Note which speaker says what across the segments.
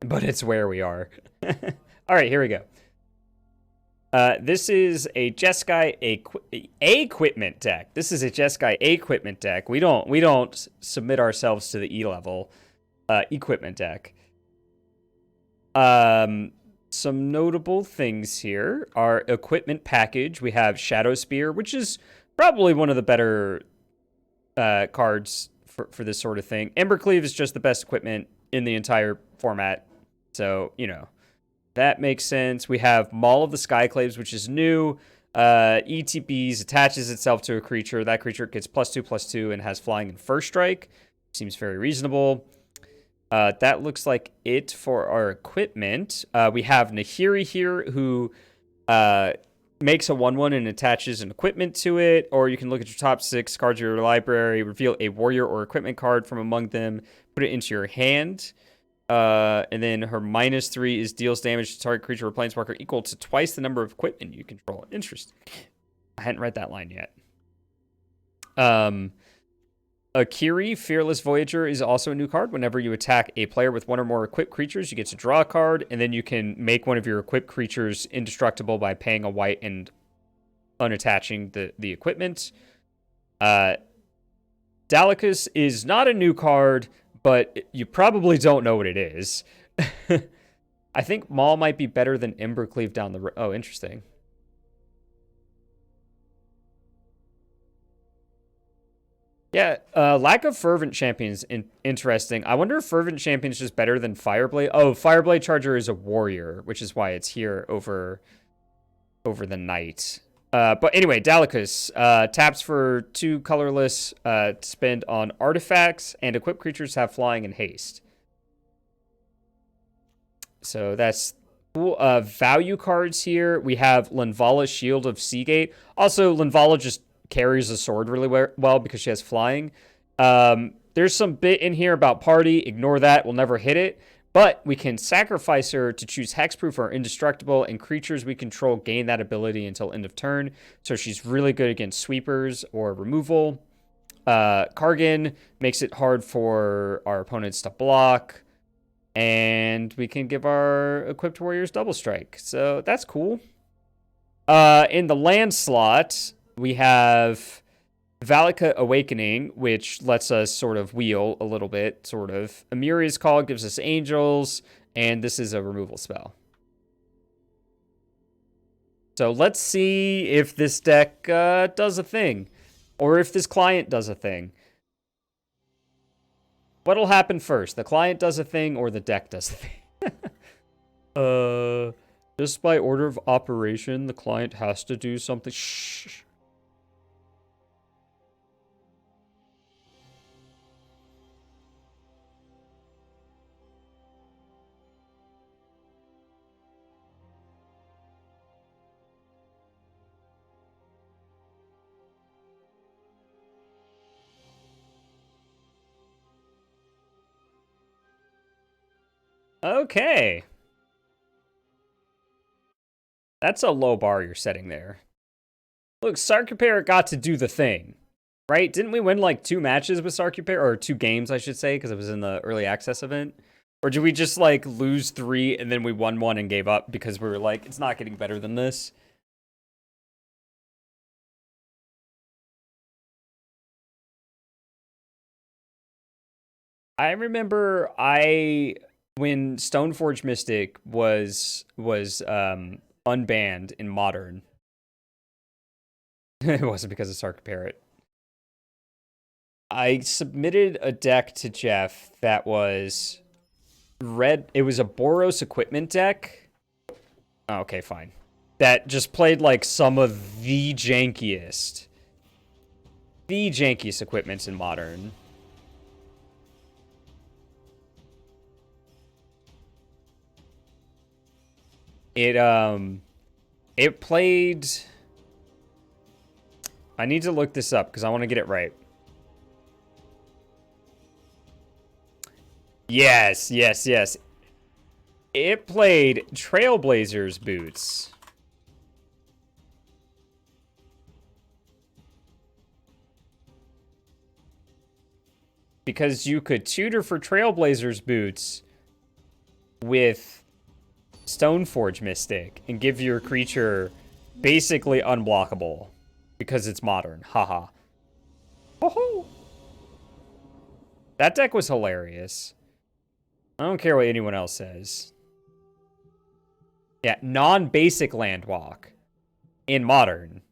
Speaker 1: but it's where we are. All right, here we go. This is a Jeskai equipment deck. This is a Jeskai equipment deck. We don't submit ourselves to the E level equipment deck. Some notable things here are equipment package. We have Shadow Spear, which is probably one of the better cards for this sort of thing. Embercleave is just the best equipment in the entire format. So, you know, that makes sense. We have Maul of the Skyclaves, which is new. ETBs attaches itself to a creature. That creature gets +2/+2 and has flying and first strike. Seems very reasonable. That looks like it for our equipment. We have Nahiri here, who makes a 1/1 and attaches an equipment to it. Or you can look at your top 6 cards of your library, reveal a warrior or equipment card from among them, put it into your hand. And then her -3 is deals damage to target creature or planeswalker equal to twice the number of equipment you control. Interesting. I hadn't read that line yet. Akiri, Fearless Voyager, is also a new card. Whenever you attack a player with one or more equipped creatures, you get to draw a card, and then you can make one of your equipped creatures indestructible by paying a white and unattaching the equipment. Dalekis is not a new card, but you probably don't know what it is. I think Maul might be better than Embercleave down the road. Oh, interesting. Yeah, lack of Fervent Champions, interesting. I wonder if Fervent Champion is just better than Fireblade. Oh, Fireblade Charger is a warrior, which is why it's here over the knight. But anyway, Dalekis taps for 2 colorless to spend on artifacts, and equipped creatures have flying and haste. So that's cool. Value cards here. We have Linvala, Shield of Seagate. Also, Linvala just carries a sword really well because she has flying. There's some bit in here about party. Ignore that. We'll never hit it. But we can sacrifice her to choose Hexproof or Indestructible, and creatures we control gain that ability until end of turn. So she's really good against sweepers or removal. Kargan makes it hard for our opponents to block. And we can give our equipped warriors double strike. So that's cool. In the land slot, we have Valakut Awakening, which lets us sort of wheel a little bit, sort of. Amiri's Call gives us angels, and this is a removal spell. So let's see if this deck does a thing, or if this client does a thing. What'll happen first? The client does a thing, or the deck does a thing? Just by order of operation, the client has to do something. Shh. Okay. That's a low bar you're setting there. Look, Sarkapara got to do the thing, right? Didn't we win like 2 matches with Sarkapara? Or 2 games, I should say, because it was in the early access event? Or did we just like lose 3 and then we won 1 and gave up because we were like, it's not getting better than this? I remember when Stoneforge Mystic was unbanned in Modern. It wasn't because of Sarkapara. I submitted a deck to Jeff that was red. It was a Boros equipment deck. Oh, okay, fine. That just played like some of the jankiest equipments in Modern. It played... I need to look this up because I want to get it right. Yes. It played Trailblazers boots. Because you could tutor for Trailblazers boots with Stoneforge Mystic and give your creature basically unblockable because it's modern. Haha. Oh, that deck was hilarious. I don't care what anyone else says. Yeah, non-basic Landwalk in modern.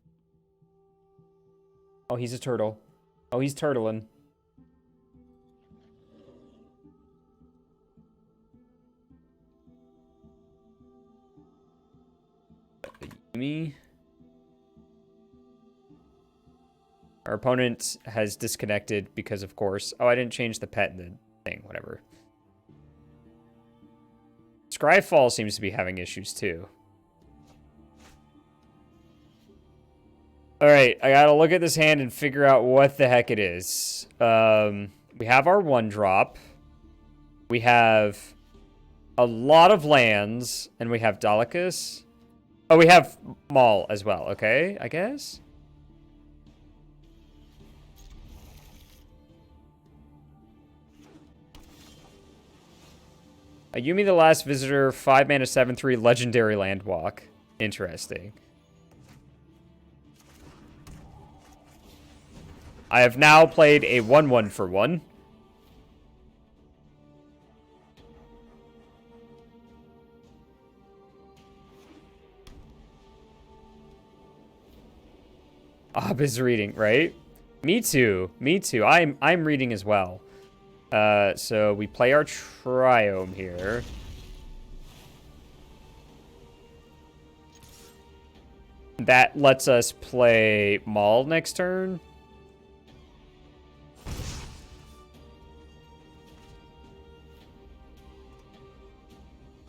Speaker 1: Oh, he's a turtle. Oh, he's turtling. Me. Our opponent has disconnected because, of course... Oh, I didn't change the pet in the thing. Whatever. Scryfall seems to be having issues, too. Alright, I gotta look at this hand and figure out what the heck it is. We have our 1-drop. We have a lot of lands, and we have Dalakus. Oh, we have Maul as well, okay, I guess? Ayumi the Last Visitor, 5 mana, 7/3, legendary Landwalk. Interesting. I have now played a 1/1 for 1. Ob is reading, right? Me too. Me too. I'm reading as well. So we play our Triome here. That lets us play Maul next turn.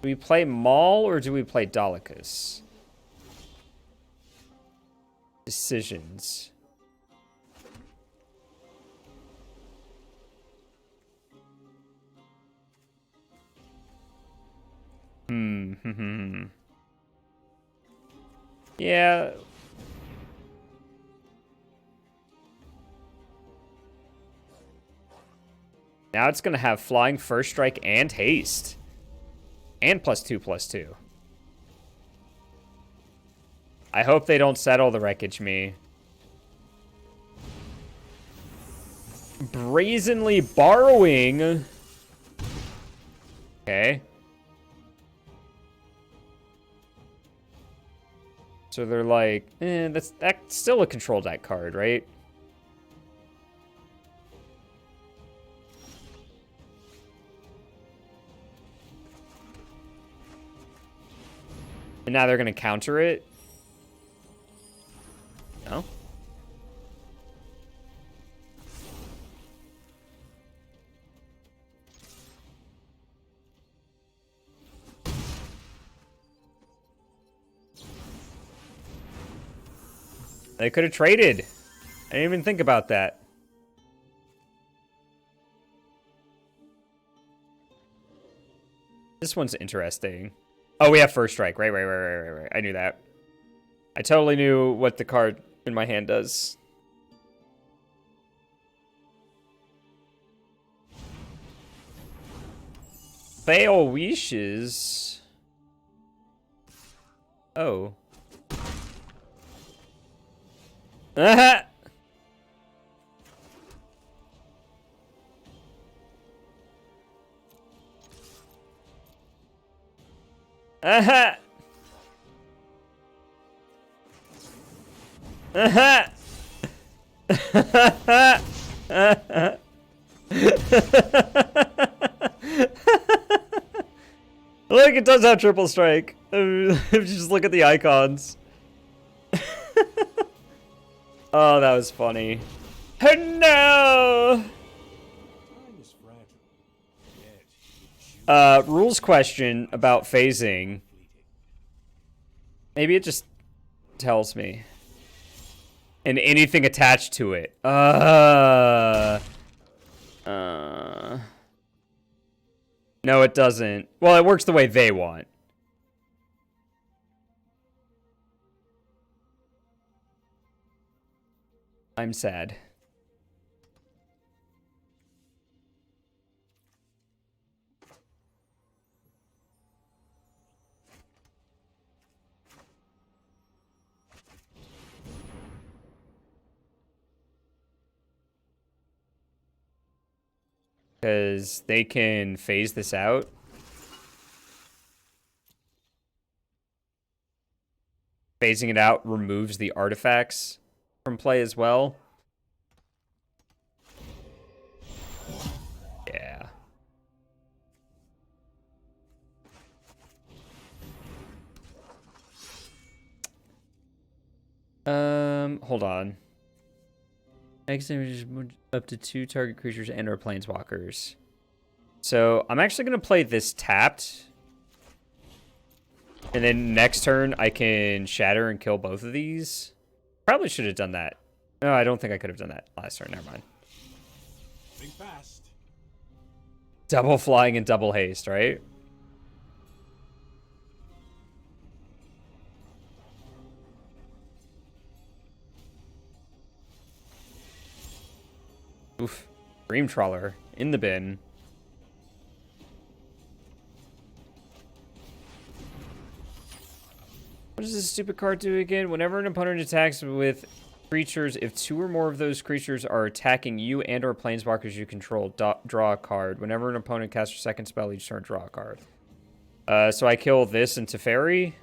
Speaker 1: Do we play Maul or do we play Dalakus? Decisions. Yeah. Now it's going to have Flying, First Strike, and Haste. And +2/+2. I hope they don't settle the Wreckage Me. Brazenly borrowing. Okay. So they're like, that's still a control deck card, right? And now they're going to counter it? No? They could have traded. I didn't even think about that. This one's interesting. Oh, we have First Strike. Right. I knew that. I totally knew what the card in my hand does. Fail wishes. Oh. Uh-huh. Uh-huh. Uh-huh. Look, it does have triple strike. If you just look at the icons. Oh, that was funny. Oh, no! Rules question about phasing. Maybe it just tells me. And anything attached to it. No, it doesn't. Well, it works the way they want. I'm sad. Because they can phase this out. Phasing it out removes the artifacts from play as well. Yeah. Hold on. X images up to 2 target creatures and or planeswalkers. So I'm actually gonna play this tapped. And then next turn I can shatter and kill both of these. Probably should have done that. No, I don't think I could have done that last turn. Never mind.
Speaker 2: Think fast.
Speaker 1: Double flying and double haste, right? Oof. Dream Trawler in the bin. What does this stupid card do again? Whenever an opponent attacks with creatures, if 2 or more of those creatures are attacking you and or planeswalkers you control, draw a card. Whenever an opponent casts a second spell each turn, draw a card. So I kill this into Teferi.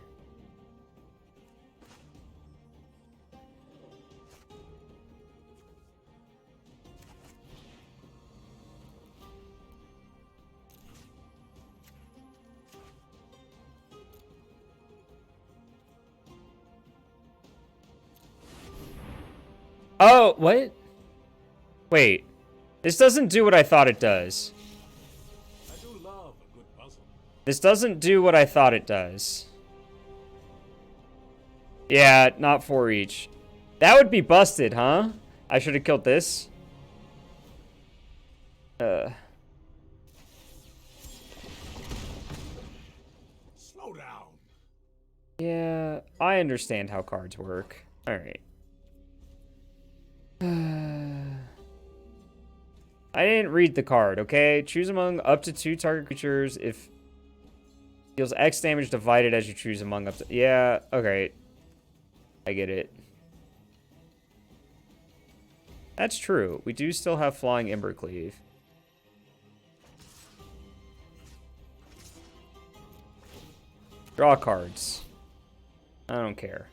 Speaker 1: Oh, what? Wait. This doesn't do what I thought it does.
Speaker 2: I do love a good puzzle.
Speaker 1: This doesn't do what I thought it does. Yeah, not 4 each. That would be busted, huh? I should have killed this.
Speaker 2: Slow down.
Speaker 1: Yeah, I understand how cards work. Alright. I didn't read the card, okay? Choose among up to 2 target creatures if deals X damage divided as you choose among up to... Yeah, okay. I get it. That's true. We do still have Flying Embercleave. Draw cards. I don't care.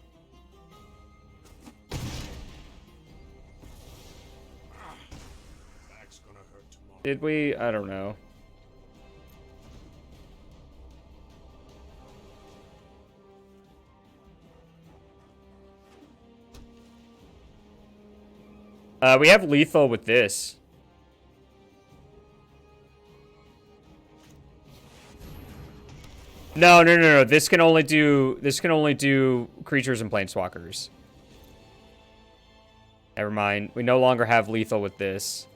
Speaker 2: Back's gonna hurt tomorrow.
Speaker 1: Did we? I don't know. We have lethal with this. No. This can only do creatures and planeswalkers. Never mind. We no longer have lethal with this.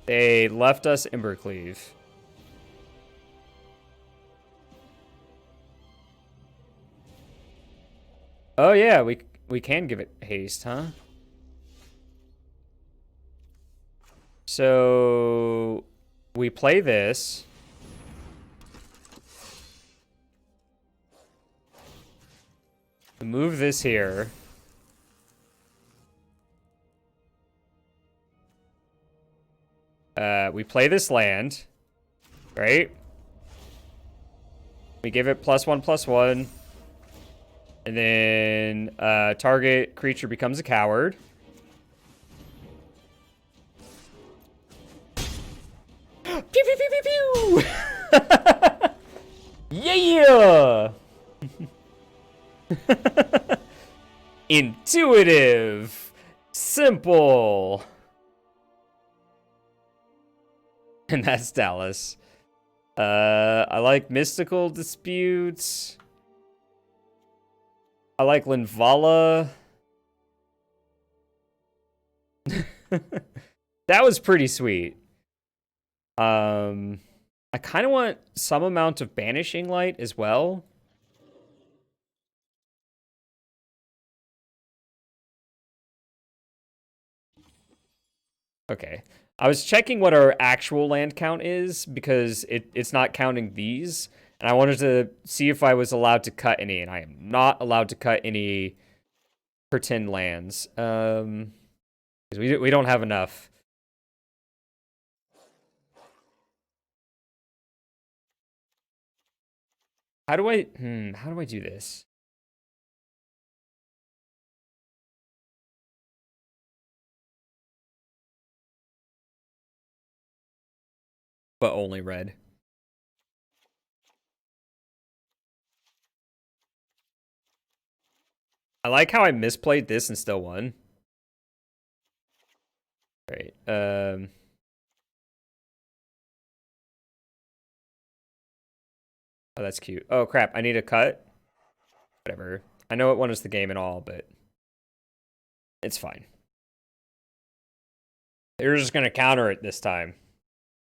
Speaker 1: They left us Embercleave. Oh yeah, we can give it haste, huh? So we play this. We move this here. We play this land, right? We give it +1/+1. And then target creature becomes a coward. Pew pew pew pew pew! Yeah! Intuitive. Simple. And that's Dallas. I like Mystical Disputes. I like Linvala. That was pretty sweet. I kind of want some amount of Banishing Light as well. Okay. I was checking what our actual land count is because it's not counting these. And I wanted to see if I was allowed to cut any. And I am not allowed to cut any for 10 lands. 'Cause we don't have enough. How do I do this? But only red. I like how I misplayed this and still won. All right. Oh, that's cute. Oh crap! I need a cut. Whatever. I know it won us the game and all, but it's fine. They're just gonna counter it this time.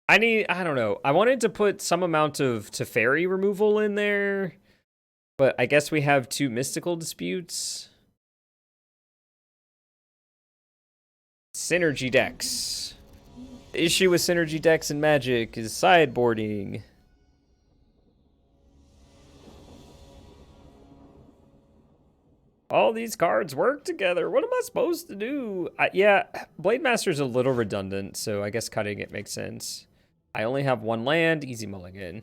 Speaker 1: I don't know. I wanted to put some amount of Teferi removal in there, but I guess we have 2 mystical disputes. Synergy decks. The issue with synergy decks in Magic is sideboarding. All these cards work together. What am I supposed to do? Yeah, Blade Master's a little redundant, so I guess cutting it makes sense. I only have 1 land, easy mulligan.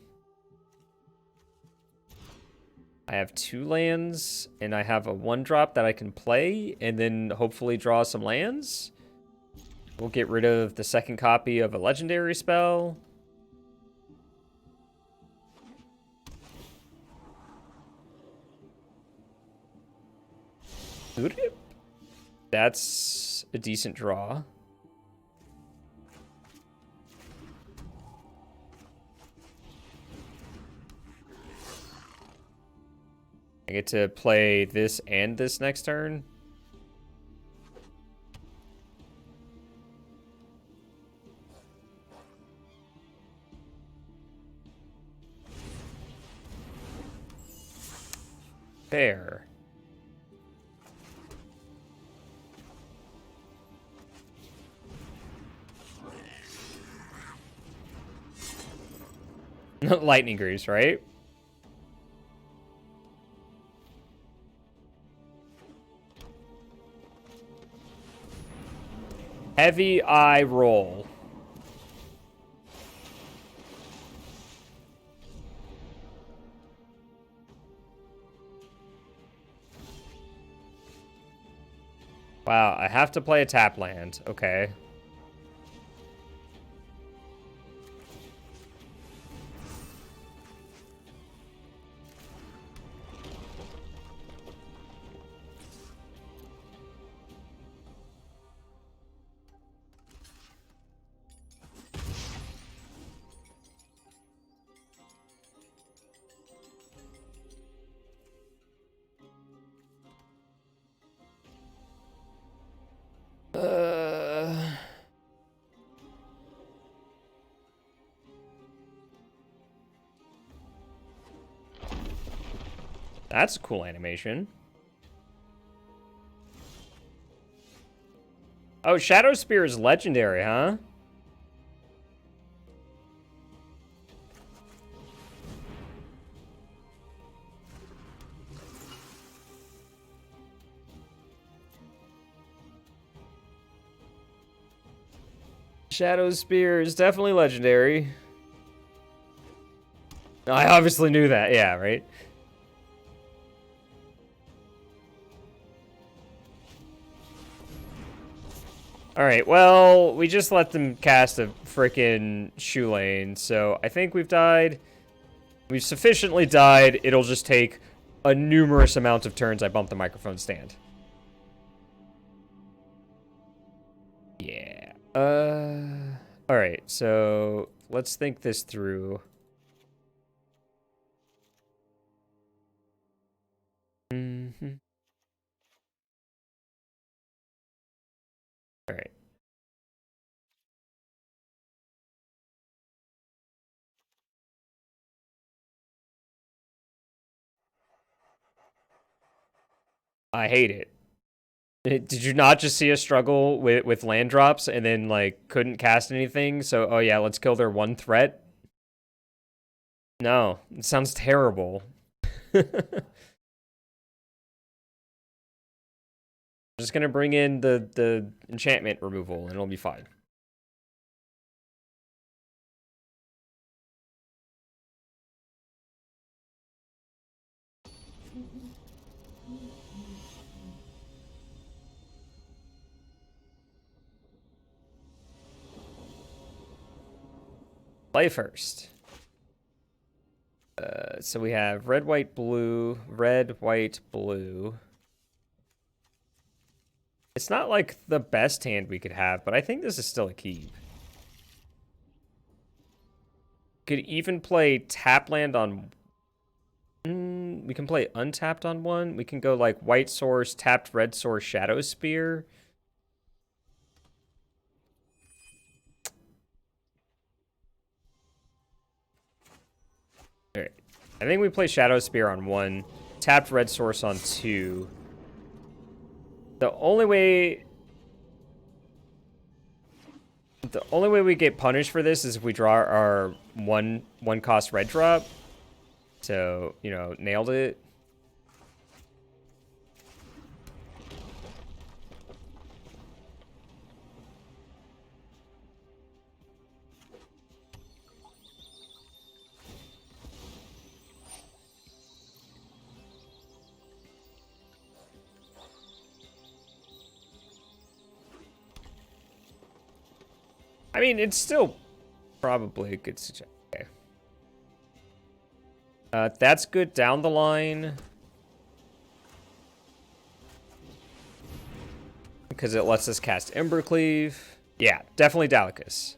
Speaker 1: I have 2 lands, and I have a 1-drop that I can play, and then hopefully draw some lands. We'll get rid of the 2nd copy of a legendary spell. That's a decent draw. I get to play this and this next turn. Fair. Lightning Greaves, right? Heavy eye roll. Wow, I have to play a tap land. Okay. That's a cool animation. Oh, Shadow Spear is legendary, huh? Shadow Spear is definitely legendary. I obviously knew that, yeah, right? Alright, well, we just let them cast a frickin' shoe lane, so I think we've died. We've sufficiently died. It'll just take a numerous amount of turns I bump the microphone stand. Yeah. Alright, so let's think this through. Alright. I hate it. Did you not just see us struggle with land drops and then, like, couldn't cast anything? So, oh yeah, let's kill their 1 threat? No, it sounds terrible. just gonna bring in the enchantment removal, and it'll be fine. Play first. So we have red, white, blue, red, white, blue. It's not like the best hand we could have, but I think this is still a keep. Could even play tap land on... we can play untapped on one. We can go like white source, tapped red source, shadow spear. Alright. I think we play shadow spear on one, tapped red source on two. The only way we get punished for this is if we draw our one cost red drop. So, you know, nailed it. I mean, it's still probably a good suggestion. Okay. That's good down the line. Because it lets us cast Embercleave. Yeah, definitely Dalikus.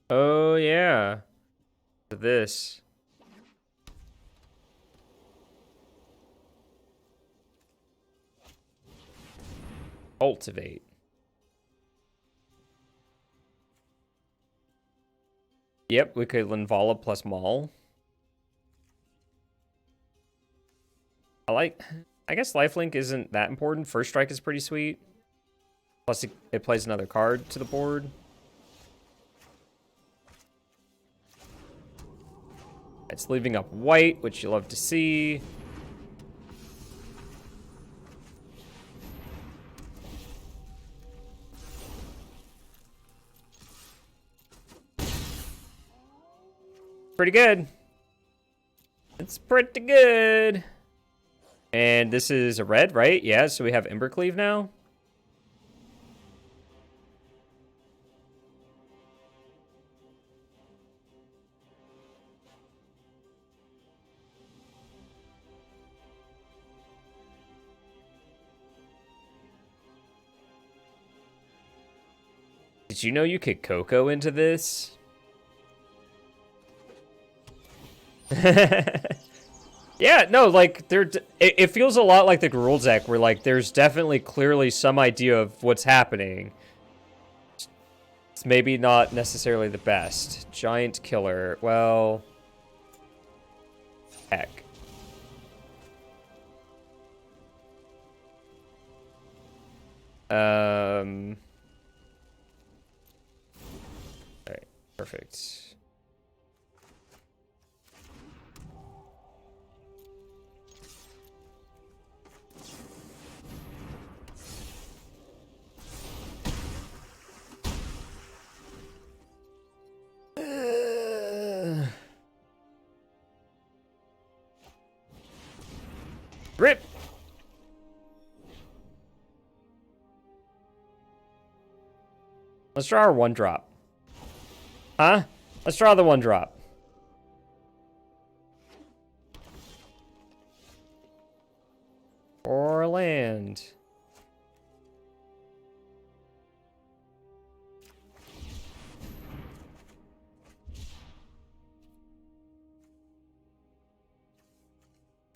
Speaker 1: Oh, yeah. This. Cultivate. Yep, we could Linvala plus Maul. I guess Lifelink isn't that important. First Strike is pretty sweet. Plus it plays another card to the board. It's leaving up white, which you love to see. Pretty good. It's pretty good. And this is a red, right? Yeah, so we have Embercleave now. Did you know you could Coco into this? Yeah, no, like it feels a lot like the Gruul deck, where like there's definitely clearly some idea of what's happening. It's maybe not necessarily the best. Giant killer. Well, heck. All right, perfect. Rip. Let's draw our one drop. Huh? Let's draw the one drop. Or land.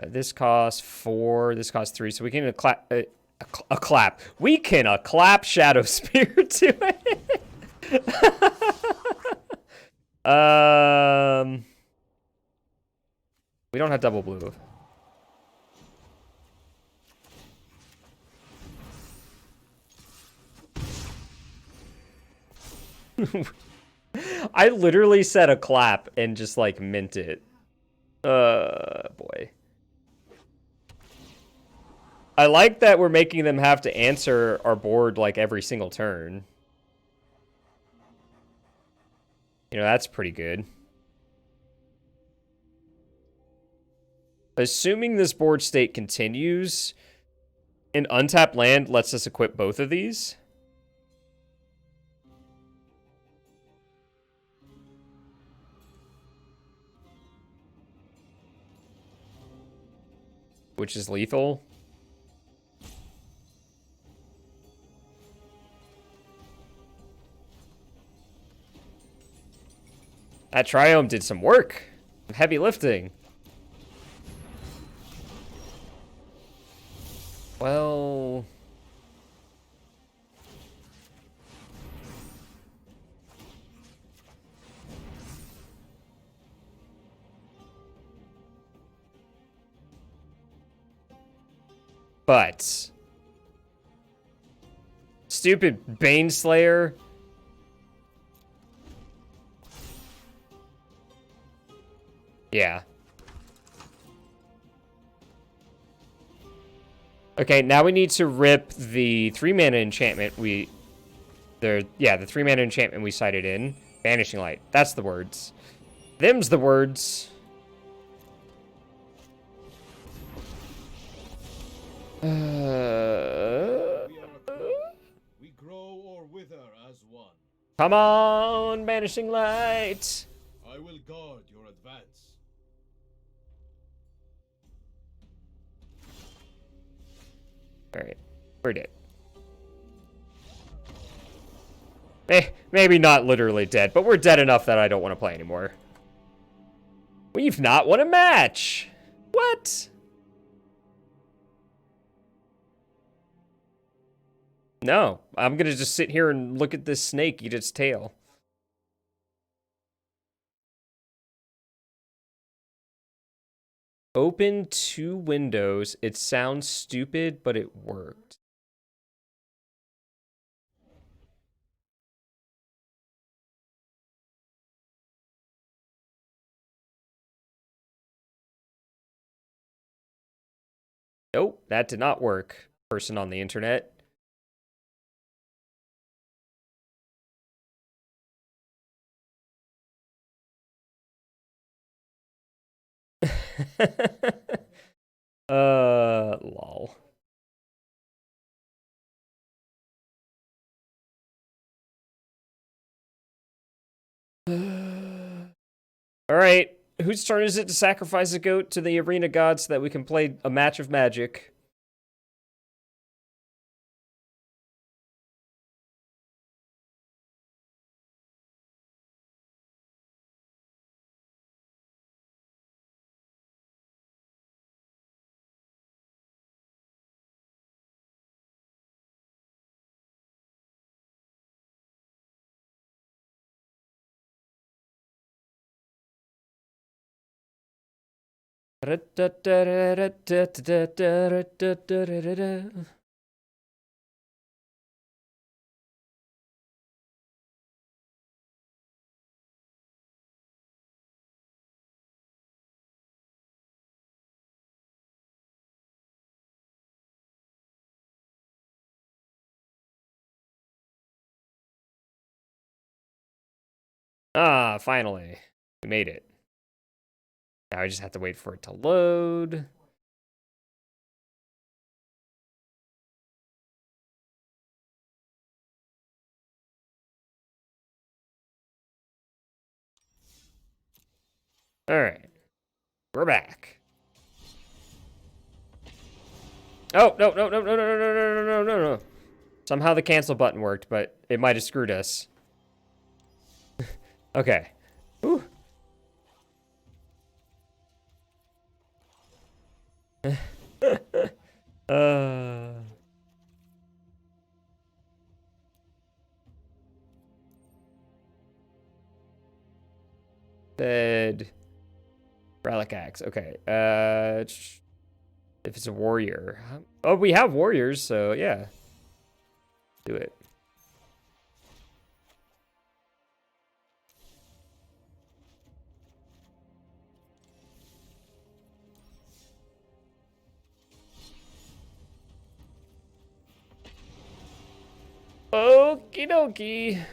Speaker 1: This costs 4. This costs 3. So we can clap. A clap. We can clap Shadow Spear to it. We don't have double blue. I literally said a clap and just like mint it. Boy. I like that we're making them have to answer our board like every single turn. You know, that's pretty good. Assuming this board state continues, an untapped land lets us equip both of these. Which is lethal. That Triome did some work. Heavy lifting. Well... But... Stupid Baneslayer. Yeah. Okay, now we need to rip the 3-mana enchantment the 3-mana enchantment we cited in. Vanishing Light. That's the words. Them's the words.
Speaker 3: We grow or wither as one.
Speaker 1: Come on, Vanishing Light.
Speaker 3: I will guard your advance.
Speaker 1: Alright, we're dead. Maybe not literally dead, but we're dead enough that I don't want to play anymore. We've not won a match! What? No, I'm gonna just sit here and look at this snake eat its tail. Open 2 windows. It sounds stupid, but it worked. Nope, that did not work. Person on the internet. Lol. All right, whose turn is it to sacrifice a goat to the arena god so that we can play a match of Magic? Ah, finally. We made it. Now I just have to wait for it to load. All right. We're back. Oh, no, no, no, no, no, no, no, no, no, no, no. Somehow the cancel button worked, but it might have screwed us. Okay. Ooh. Bed. Relic axe. Okay. If it's a warrior. Oh, we have warriors, so yeah. Do it. Okie dokie.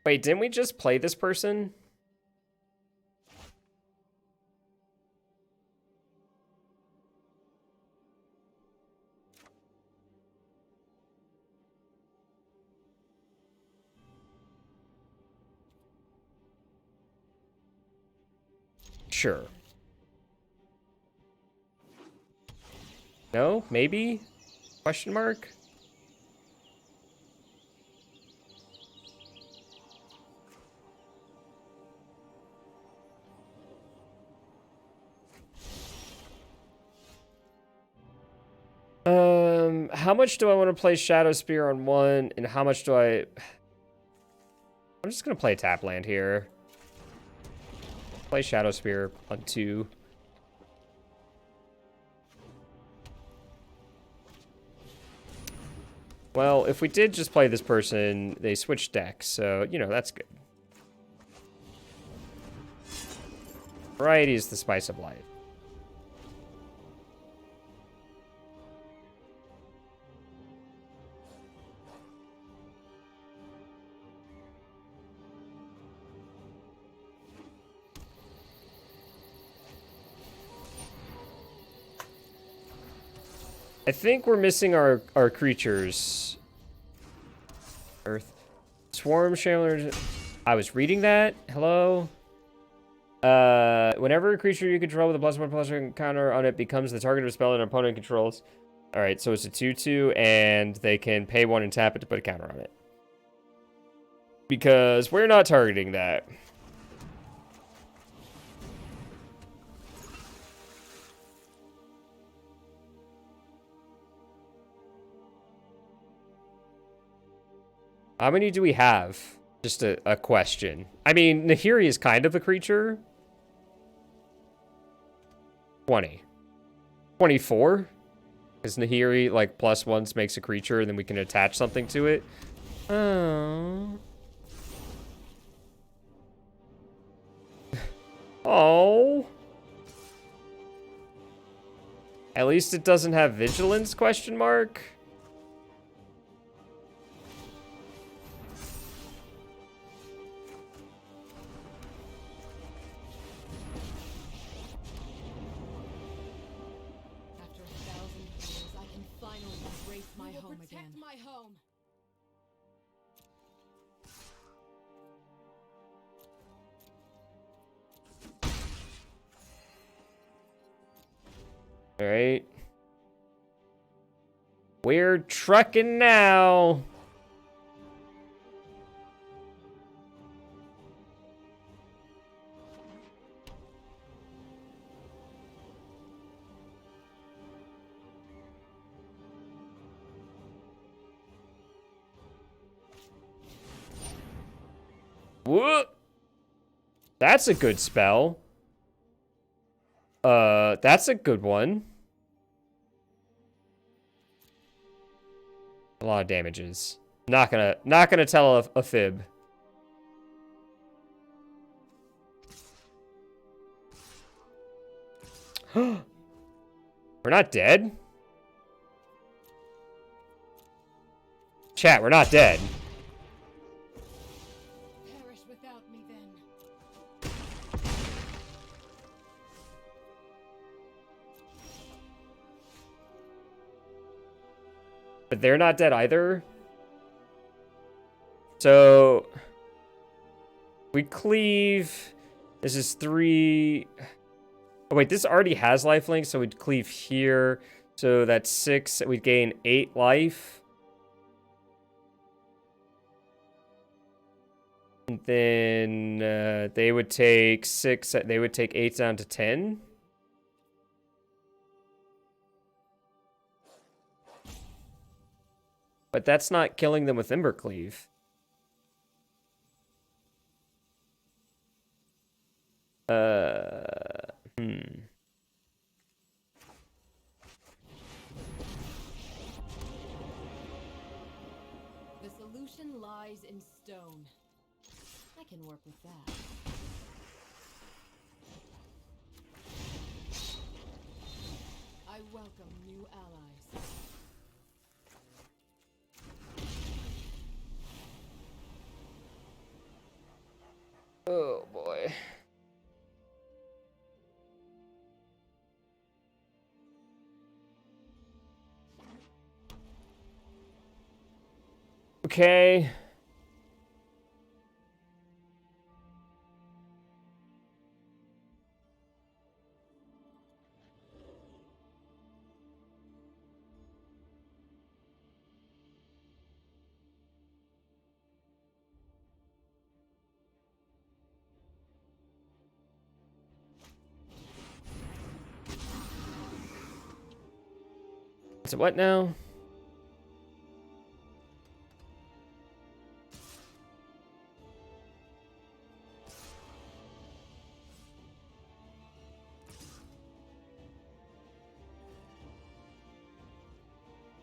Speaker 1: Wait, didn't we just play this person? Sure. No? Maybe? Question mark? How much do I want to play Shadow Spear on one, and how much do I... I'm just gonna play tap land here. Play Shadow Spear on 2. Well, if we did just play this person, they switched decks, so, you know, that's good. Variety is the spice of life. I think we're missing our creatures. Earth. Swarm Chandler. I was reading that. Hello? Whenever a creature you control with a +1/+1 counter on it becomes the target of a spell an opponent controls. Alright, so it's a 2/2, and they can pay 1 and tap it to put a counter on it. Because we're not targeting that. How many do we have? Just a question. I mean, Nahiri is kind of a creature. 20. 24? Because Nahiri, like, +1s makes a creature, and then we can attach something to it. Oh. Oh. At least it doesn't have vigilance, question mark? All right. We're trucking now. Whoop. That's a good spell. That's a good one. A lot of damages. Not gonna tell a fib. We're not dead? Chat, we're not dead.
Speaker 4: Perish without me then.
Speaker 1: But they're not dead either. So we cleave. This is 3. Oh wait, this already has lifelink, so we'd cleave here. So that's 6. We'd gain 8 life. And then they would take 6. They would take 8 down to 10. But that's not killing them with Embercleave.
Speaker 4: The solution lies lies in stone. I can work with that. I welcome new allies.
Speaker 1: Oh boy. Okay. So what now?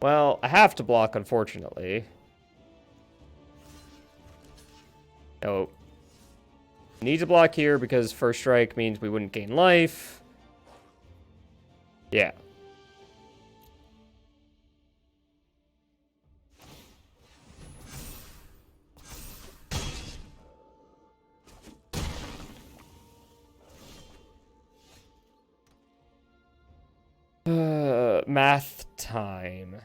Speaker 1: Well, I have to block, unfortunately. Nope. Need to block here because first strike means we wouldn't gain life. Yeah. Math time.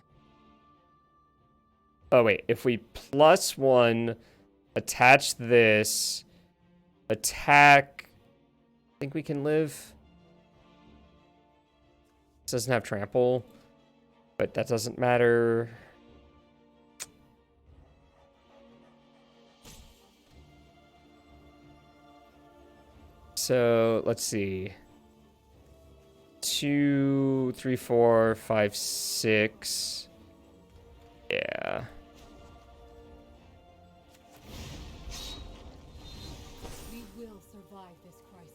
Speaker 1: Oh, wait. If we plus one, attach this, attack, I think we can live. This doesn't have trample, but that doesn't matter. So, let's see. 2, 3, 4, 5, 6. Yeah.
Speaker 4: We will survive this crisis.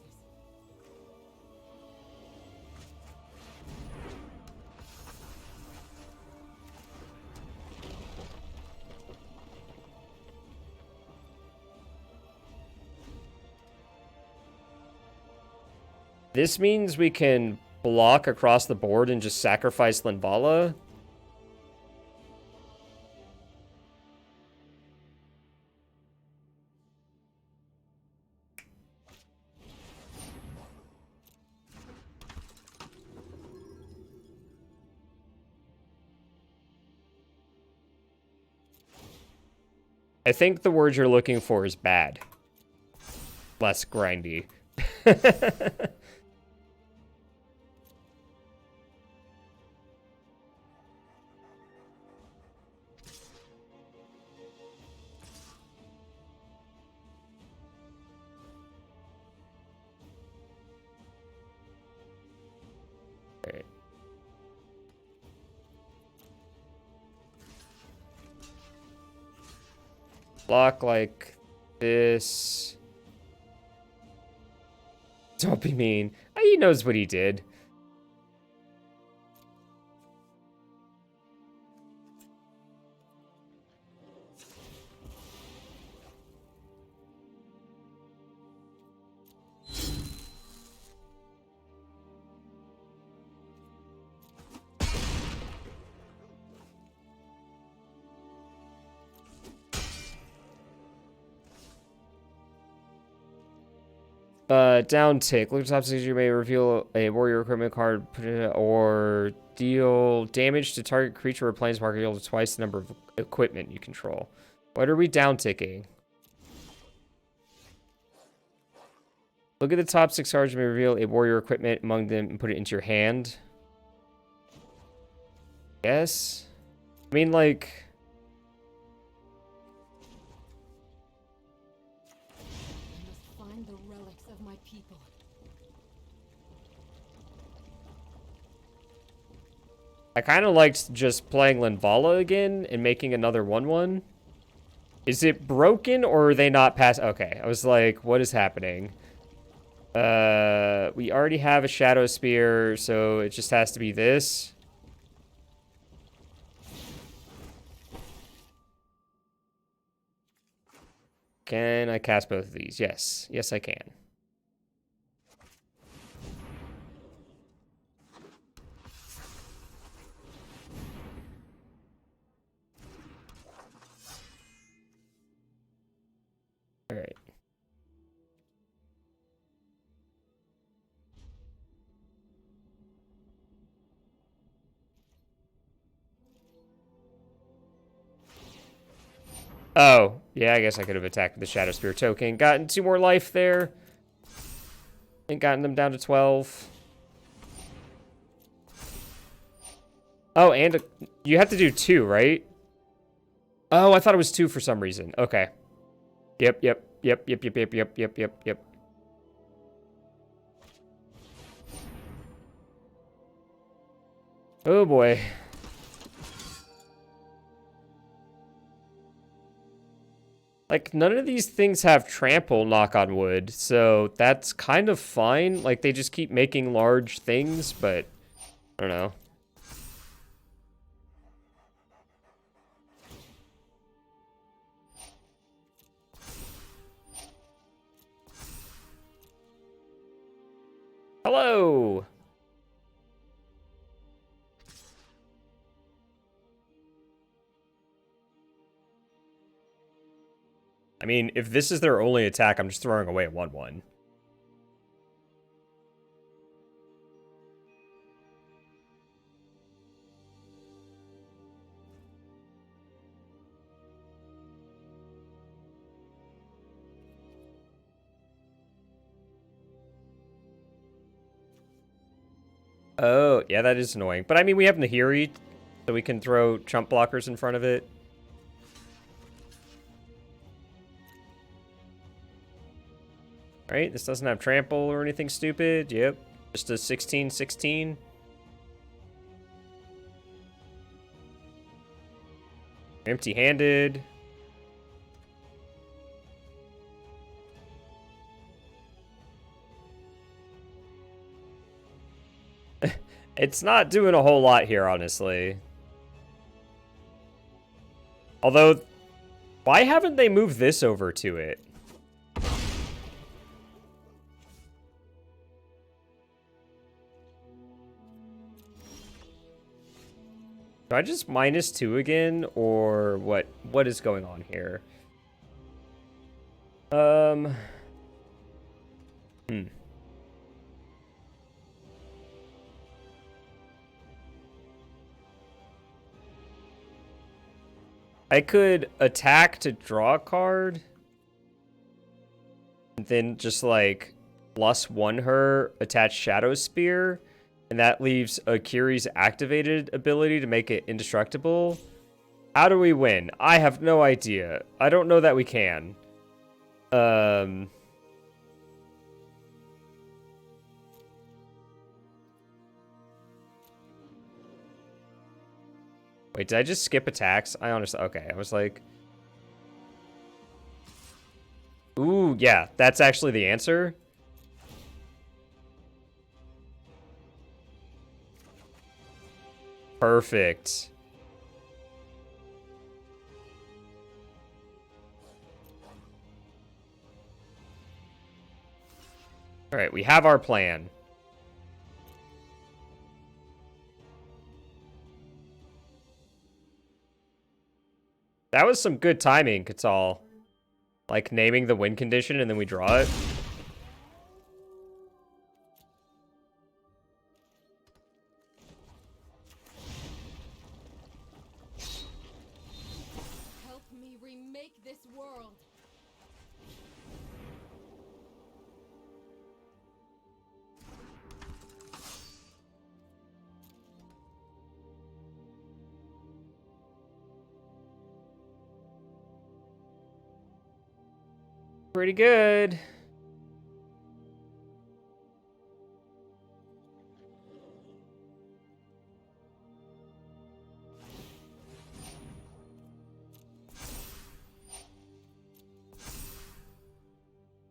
Speaker 1: This means we can block across the board and just sacrifice Linvala. I think the word you're looking for is bad. Less grindy. Alright. Block like this. Don't be mean. He knows what he did. Down tick. Look at the top six. You may reveal a warrior equipment card, put it, or deal damage to target creature or planeswalker equal to twice the number of equipment you control. What are we down ticking? Look at the top 6 cards. You may reveal a warrior equipment among them and put it into your hand. Yes. I mean, like. I kind of liked just playing Linvala again and making another 1/1. Is it broken or are they not pass? Okay, I was like, what is happening? We already have a Shadow Spear, so it just has to be this. Can I cast both of these? Yes. Yes, I can. All right. Oh, yeah, I guess I could have attacked the Shadow Spear token. Gotten 2 more life there. And gotten them down to 12. Oh, and you have to do 2, right? Oh, I thought it was 2 for some reason. Okay. Yep. Oh boy. Like, none of these things have trample, knock on wood, so that's kind of fine. Like, they just keep making large things, but I don't know. Hello! I mean, if this is their only attack, I'm just throwing away a 1/1. Oh, yeah, that is annoying. But I mean, we have Nahiri, so we can throw chump blockers in front of it. Right? This doesn't have trample or anything stupid. Yep. Just a 16/16. Empty-handed. It's not doing a whole lot here, honestly. Although, why haven't they moved this over to it? Do I just -2 again, or what? What is going on here? I could attack to draw a card. And then just like +1 her, attach Shadow Spear. And that leaves Akiri's activated ability to make it indestructible. How do we win? I have no idea. I don't know that we can. Wait, did I just skip attacks? I honestly... Okay, I was like... Ooh, yeah, that's actually the answer. Perfect. All right, we have our plan. That was some good timing, Katal. Like, naming the win condition and then we draw it.
Speaker 4: Help me remake this world.
Speaker 1: Pretty good.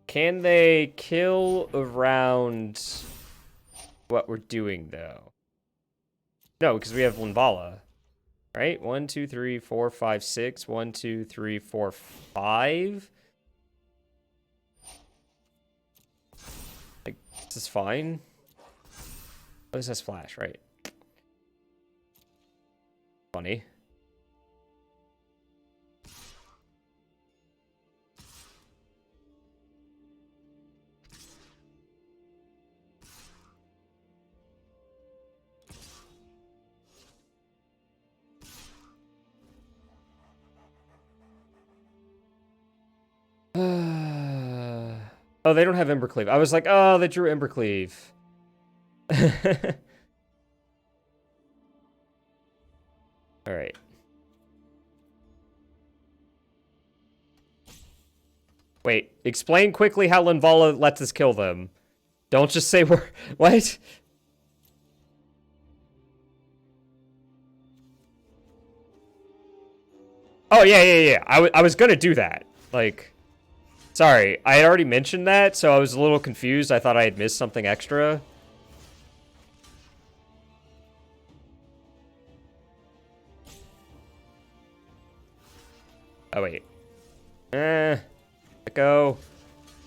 Speaker 1: Can they kill around what we're doing, though? No, because we have Limbala. Right? 1, 2, 3, 4, 5, 6. 1, 2, 3, 4, 5. This is fine. Oh, this has flash, right? Funny. Oh, they don't have Embercleave. I was like, oh, they drew Embercleave. All right. Wait, explain quickly how Linvala lets us kill them. Don't just say we're... What? Oh, yeah. I was gonna do that. Like... Sorry, I had already mentioned that, so I was a little confused. I thought I had missed something extra. Oh, wait. Let go.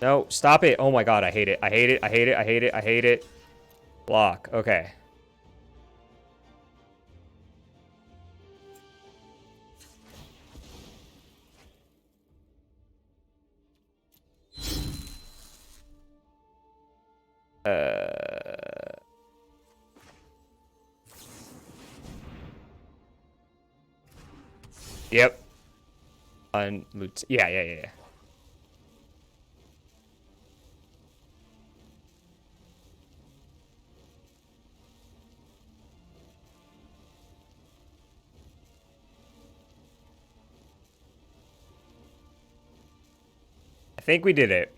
Speaker 1: No, stop it. Oh my god, I hate it. I hate it. I hate it. I hate it. I hate it. Block. Okay. Yep. Yeah. I think we did it.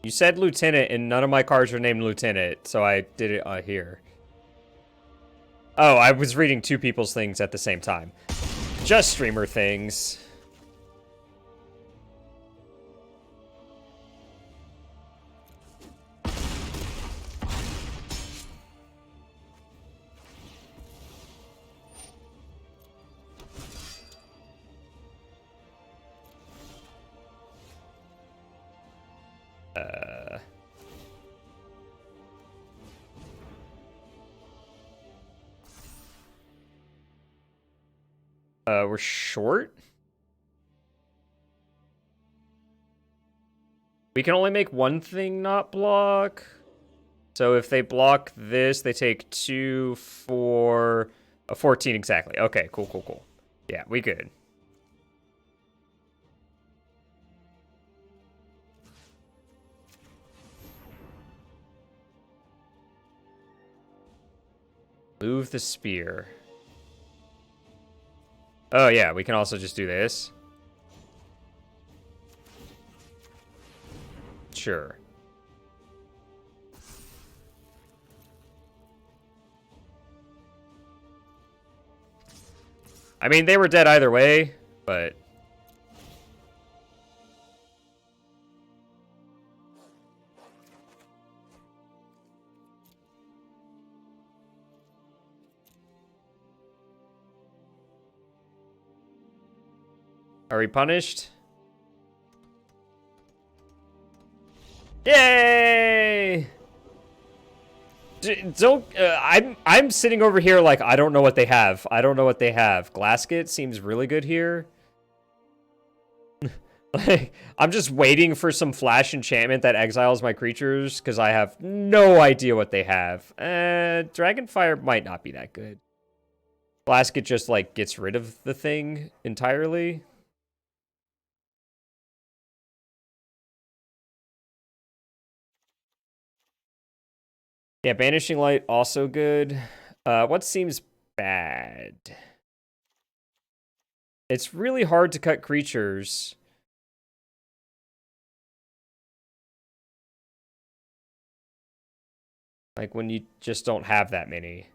Speaker 1: You said Lieutenant, and none of my cards are named Lieutenant, so I did it here. Oh, I was reading two people's things at the same time. Just streamer things. We're short? We can only make one thing not block. So if they block this, they take 2, 4, 14 exactly. Okay, cool. Yeah, we good. Move the spear. Oh yeah, we can also just do this. Sure. I mean, they were dead either way, but... Are we punished? Yay! Don't. I'm sitting over here like I don't know what they have. I don't know what they have. Glasket seems really good here. Like I'm just waiting for some flash enchantment that exiles my creatures because I have no idea what they have. Dragonfire might not be that good. Glasket just like gets rid of the thing entirely. Yeah, Banishing Light, also good. What seems bad? It's really hard to cut creatures. Like, when you just don't have that many.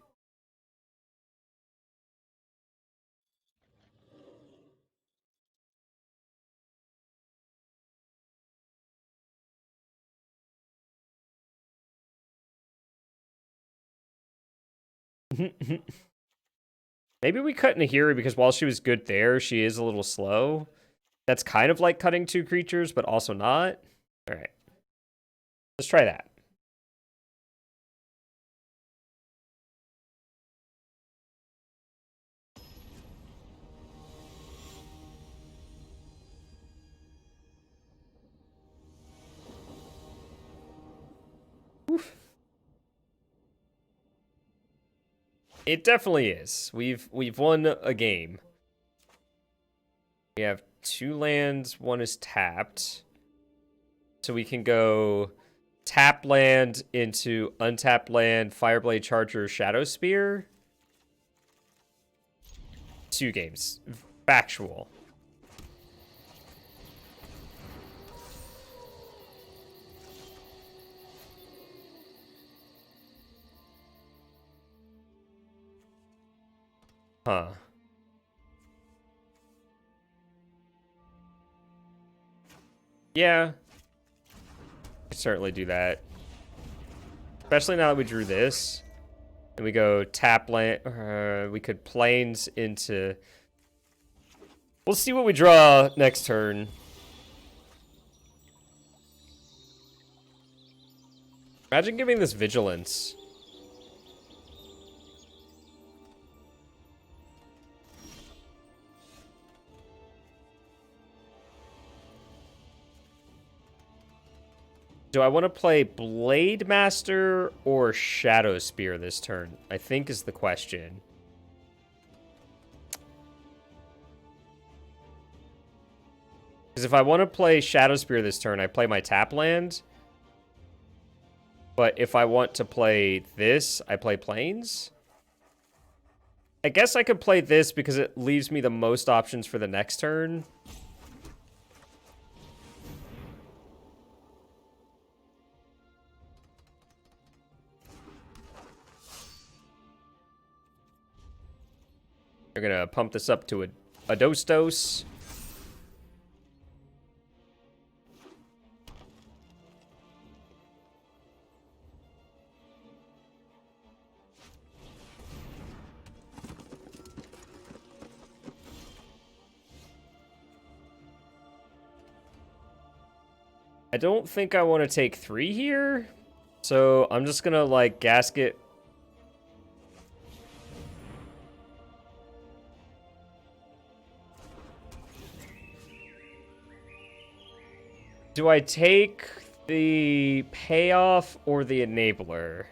Speaker 1: Maybe we cut Nahiri because while she was good there, she is a little slow. That's kind of like cutting 2 creatures, but also not. All right. Let's try that. Oof. It definitely is. We've won a game. We have 2 lands, 1 is tapped. So we can go tap land into untapped land, Fireblade Charger, Shadow Spear. 2 games. Factual. Huh. Yeah. I certainly do that. Especially now that we drew this. And we go tap land. We could planes into... We'll see what we draw next turn. Imagine giving this vigilance. Do I want to play Blade Master or Shadow Spear this turn? I think is the question. Because if I want to play Shadow Spear this turn, I play my tap land. But if I want to play this, I play Plains. I guess I could play this because it leaves me the most options for the next turn. We're going to pump this up to a dose. I don't think I want to take 3 here. So I'm just going to, like, gasket. Do I take the payoff or the enabler?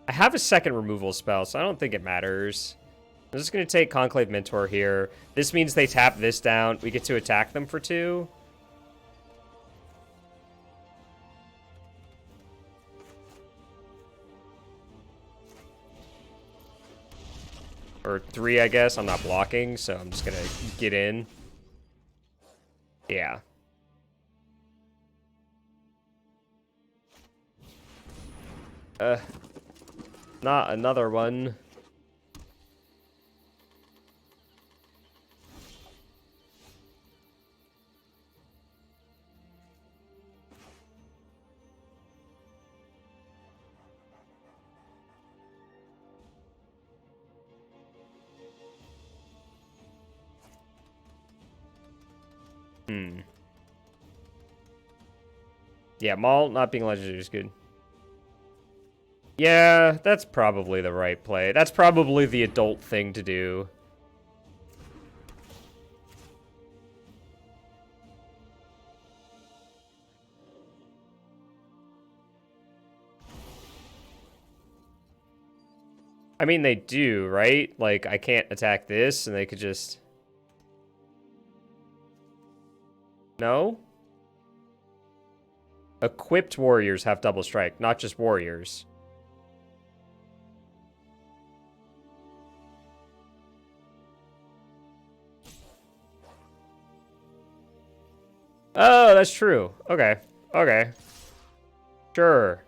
Speaker 1: I have a second removal spell, so I don't think it matters. I'm just going to take Conclave Mentor here. This means they tap this down. We get to attack them for 2. Or 3, I guess. I'm not blocking, so I'm just going to get in. Yeah. Not another one. Yeah, Maul not being legendary is good. Yeah, that's probably the right play. That's probably the adult thing to do. I mean, they do, right? Like, I can't attack this, and they could just... No? Equipped warriors have double strike, not just warriors. Oh, that's true. Okay. Okay. Sure.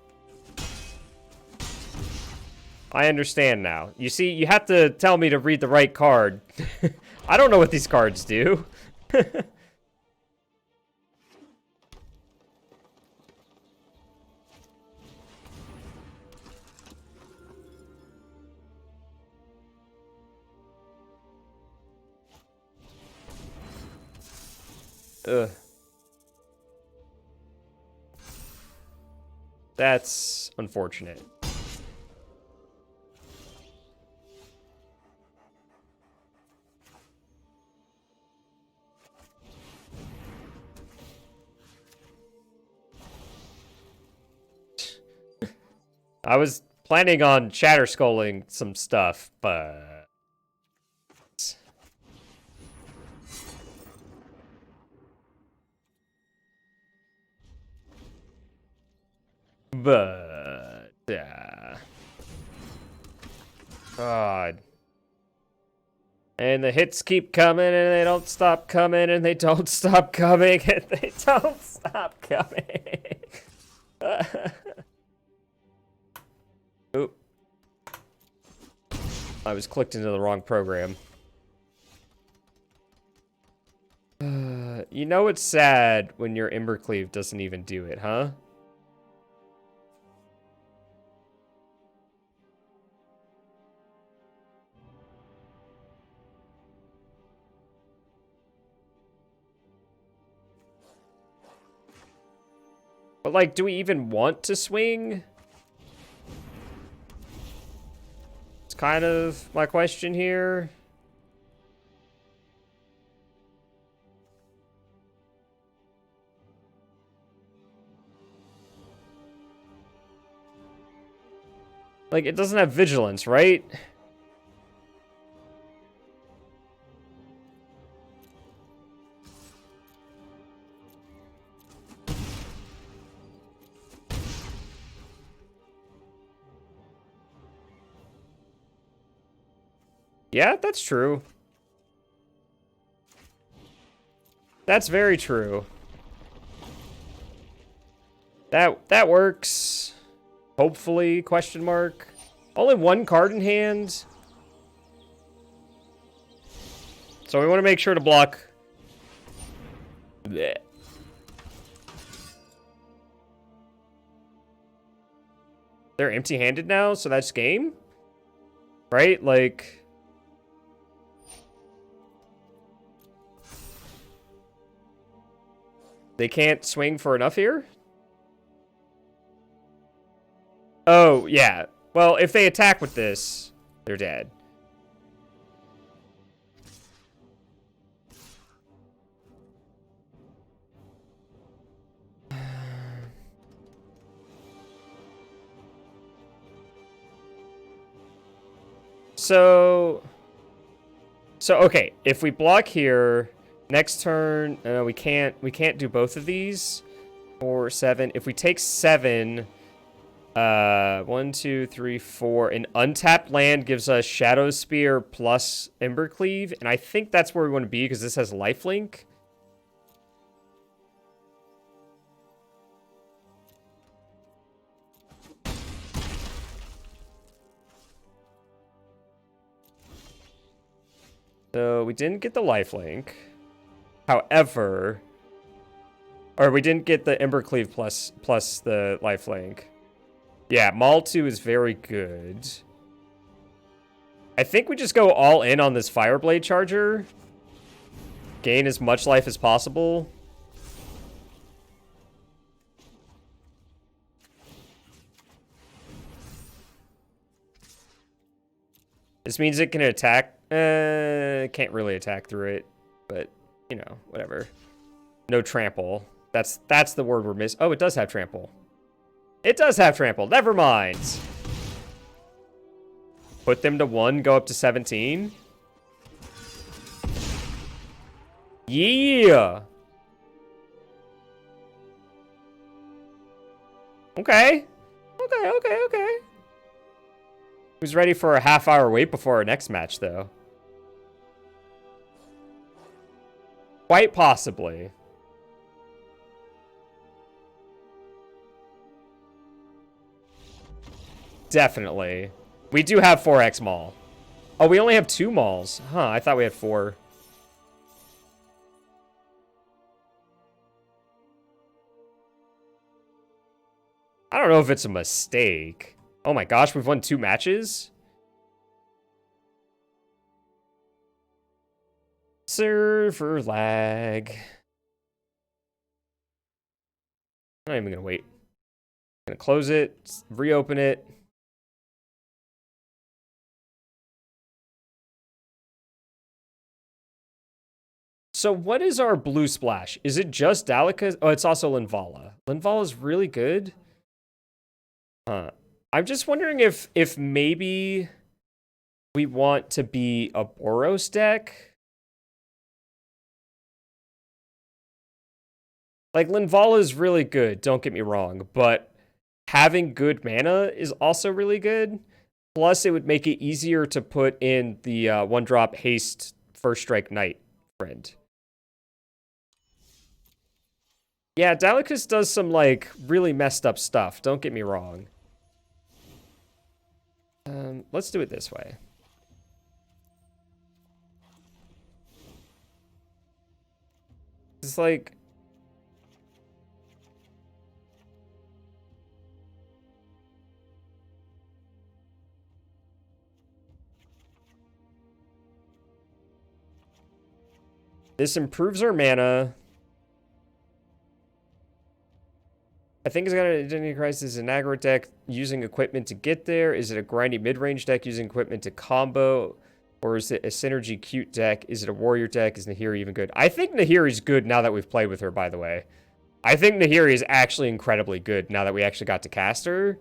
Speaker 1: I understand now. You see, you have to tell me to read the right card. I don't know what these cards do. Ugh. That's unfortunate. I was planning on Shatterskulling some stuff, but... God. And the hits keep coming, and they don't stop coming, and they don't stop coming, and they don't stop coming. Oop. I was clicked into the wrong program. You know it's sad when your Embercleave doesn't even do it, huh? But, like, do we even want to swing? It's kind of my question here. Like, it doesn't have vigilance, right? Yeah, that's true. That's very true. That works. Hopefully, question mark. Only one card in hand. So we want to make sure to block. Blech. They're empty-handed now, so that's game? Right? Like... They can't swing for enough here? Oh, yeah. Well, if they attack with this, they're dead. So okay, if we block here, next turn, we can't do both of these. 4, 7. If we take 7, 1, 2, 3, 4. An untapped land gives us Shadow Spear plus Embercleave, and I think that's where we want to be because this has lifelink. So we didn't get the lifelink. However, or we didn't get the Embercleave plus the lifelink. Yeah, Maul 2 is very good. I think we just go all in on this Fireblade Charger. Gain as much life as possible. This means it can attack. Can't really attack through it, but you know, whatever. No trample. That's the word we're missing. Oh, it does have trample. It does have trample. Never mind. Put them to 1, go up to 17. Yeah. Okay. Okay. Who's ready for a half-hour wait before our next match, though? Quite possibly. Definitely. We do have 4x Maul. Oh, we only have 2 Mauls. Huh, I thought we had 4. I don't know if it's a mistake. Oh my gosh, we've won 2 matches? Server lag. I'm not even gonna wait. Gonna close it, reopen it. So what is our blue splash? Is it just Dalica? Oh, it's also Linvala. Linvala's really good. Huh. I'm just wondering if maybe we want to be a Boros deck. Like, Linvala is really good, don't get me wrong, but having good mana is also really good. Plus, it would make it easier to put in the 1-drop haste first strike knight friend. Yeah, Dalikus does some, like, really messed up stuff, don't get me wrong. Let's do it this way. It's like... This improves our mana. I think it's got an Identity Crisis, an aggro deck using equipment to get there. Is it a grindy mid-range deck using equipment to combo? Or is it a synergy cute deck? Is it a warrior deck? Is Nahiri even good? I think Nahiri's good now that we've played with her, by the way. I think Nahiri is actually incredibly good now that we actually got to cast her.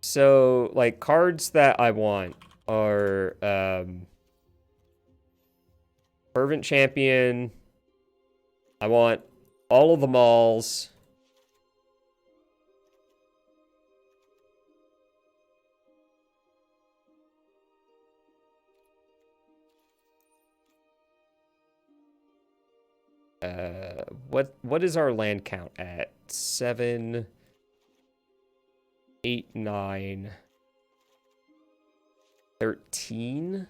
Speaker 1: So, like, cards that I want are Fervent Champion. I want all of the malls. What is our land count at? 7, 8, 9, 13.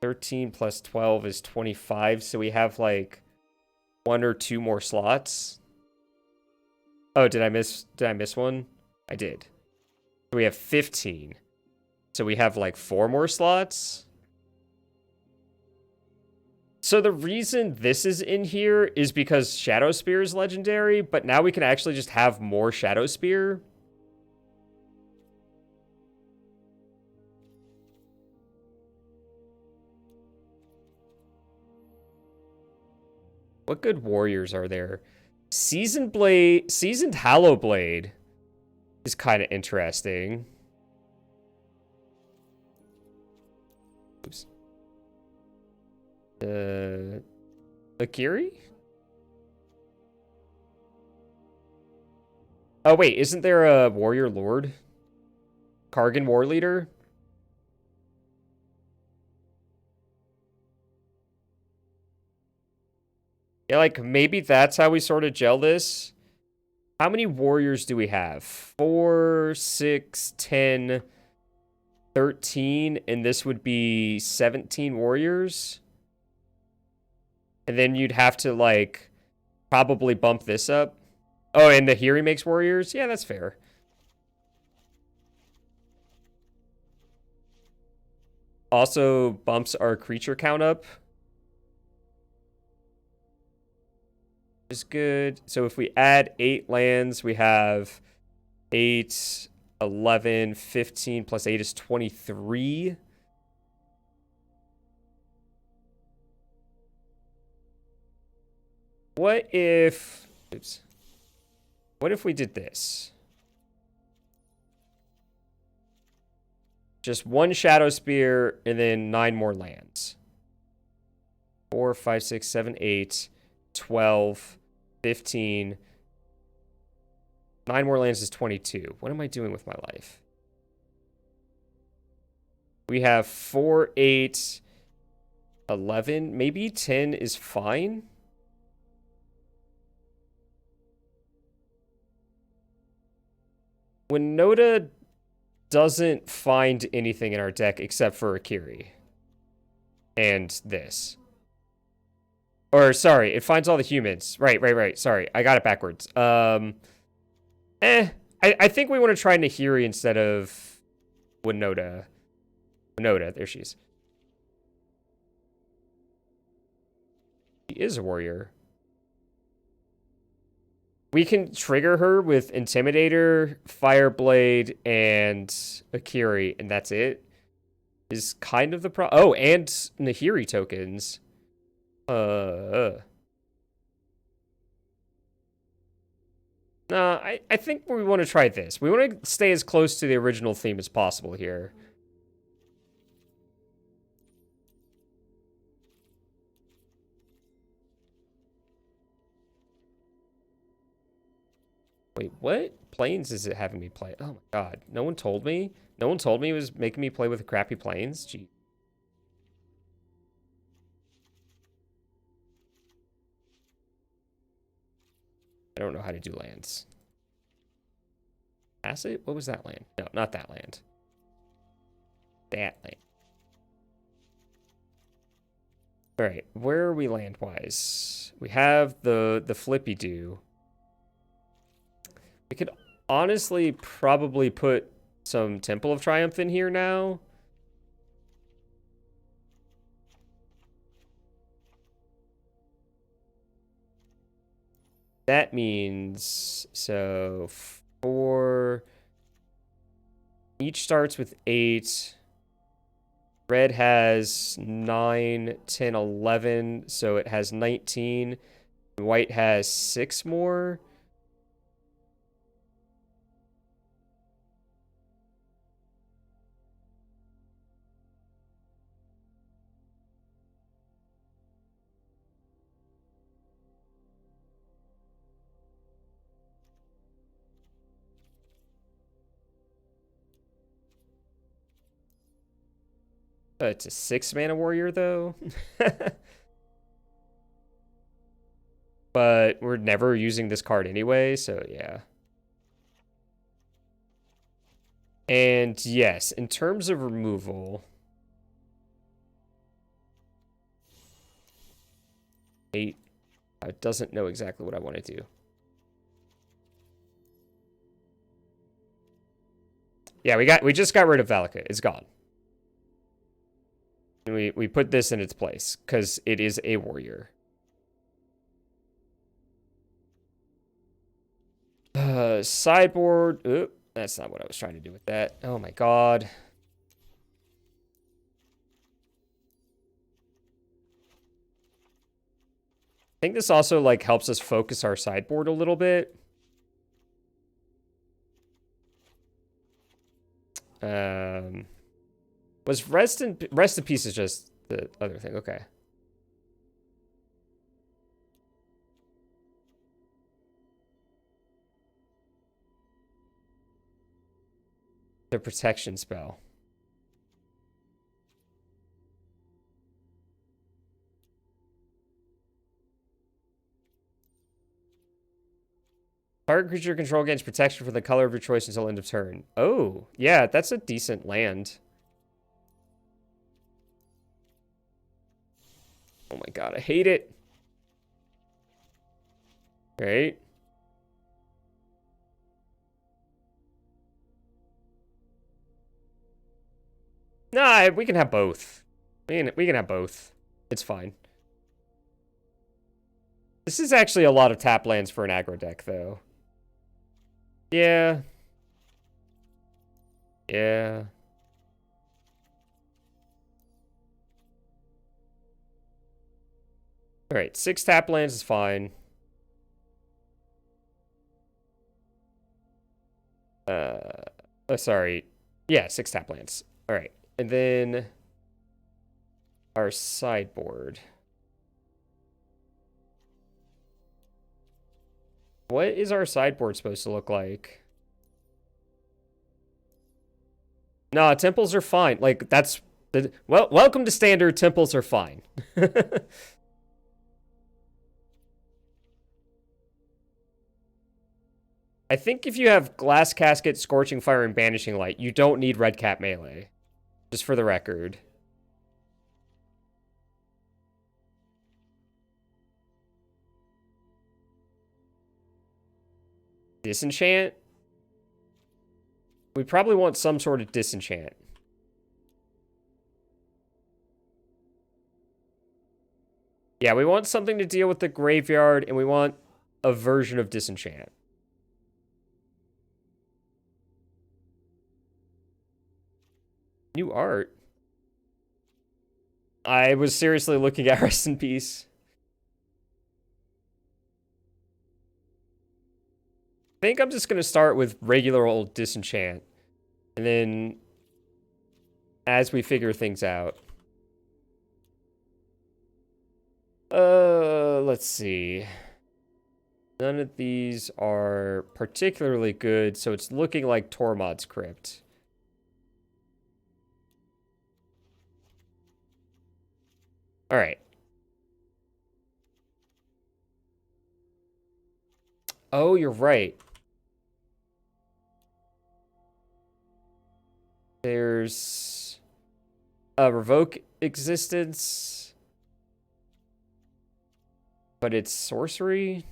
Speaker 1: 13 plus 12 is 25, so we have like 1 or 2 more slots. Oh, did I miss one? I did. So we have 15. So we have like 4 more slots. So the reason this is in here is because Shadow Spear is legendary, but now we can actually just have more Shadow Spear. What good warriors are there? Seasoned Hallow Blade is kind of interesting. Oops. Akiri? Oh wait, isn't there a warrior lord? Kargan war leader? Yeah, like, maybe that's how we sort of gel this. How many warriors do we have? 4, 6, 10, 13, and this would be 17 warriors. And then you'd have to, like, probably bump this up. Oh, and the Nahiri makes warriors? Yeah, that's fair. Also bumps our creature count up. Is good. So if we add 8 lands, we have 8, 11, 15 plus 8 is 23. What if... Oops. What if we did this? Just 1 Shadow Spear and then 9 more lands. 4, 5, 6, 7, 8... 12, 15, 9 more lands is 22. What am I doing with my life? We have 4, 8, 11. Maybe 10 is fine. When Noda doesn't find anything in our deck except for Akiri. And this. Or, sorry, it finds all the humans. Right. Sorry, I got it backwards. I think we want to try Nahiri instead of Winota. Winota, there she is. She is a warrior. We can trigger her with Intimidator, Fireblade, and Akiri, and that's it. Is kind of the pro. Oh, and Nahiri tokens. I think we want to try this. We want to stay as close to the original theme as possible here. Wait, what planes is it having me play? Oh my god, no one told me? No one told me it was making me play with crappy planes? Gee. I don't know how to do lands. Acid? What was that land? No, not that land. That land. Alright, where are we land-wise? We have the flippy-do. We could honestly probably put some Temple of Triumph in here now. That means, so 4, each starts with 8. Red has 9, 10, 11, so it has 19. White has 6 more. It's a 6-mana warrior, though. But we're never using this card anyway, so yeah. And yes, in terms of removal... It doesn't know exactly what I want to do. Yeah, we just got rid of Valaka. It's gone. And we put this in its place because it is a warrior. Sideboard. Oop, that's not what I was trying to do with that. Oh my god. I think this also like helps us focus our sideboard a little bit. Was rest in peace is just the other thing. Okay. The protection spell. Target creature control gains protection for the color of your choice until end of turn. Oh, yeah, that's a decent land. Oh my god, I hate it. Right? Nah, we can have both. We can have both. It's fine. This is actually a lot of tap lands for an aggro deck, though. Yeah. Yeah. Alright, 6 tap lands is fine. Oh, sorry. Yeah, 6 tap lands. Alright, and then our sideboard. What is our sideboard supposed to look like? Nah, temples are fine. Like, that's... Well, welcome to standard. Temples are fine. I think if you have Glass Casket, Scorching Fire, and Banishing Light, you don't need Red Cap Melee. Just for the record. Disenchant? We probably want some sort of disenchant. Yeah, we want something to deal with the graveyard, and we want a version of Disenchant. New art. I was seriously looking at Rest in Peace. I think I'm just going to start with regular old Disenchant. And then, as we figure things out. Let's see. None of these are particularly good, so it's looking like Tormod's Crypt. Alright. Oh, you're right. There's a Revoke Existence, but it's sorcery.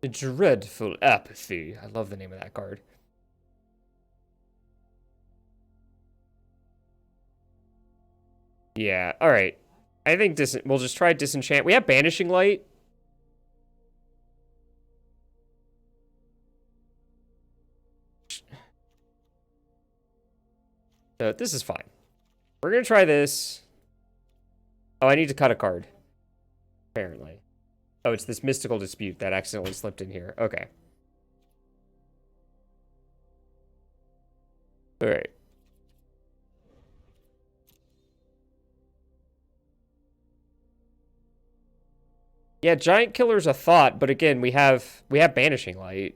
Speaker 1: Dreadful Apathy. I love the name of that card. Yeah, alright. I think we'll just try Disenchant. We have Banishing Light. So this is fine. We're going to try this. Oh, I need to cut a card. Apparently. Oh, it's this Mystical Dispute that accidentally slipped in here. Okay. Alright. Yeah, Giant Killer's a thought, but again, we have Banishing Light.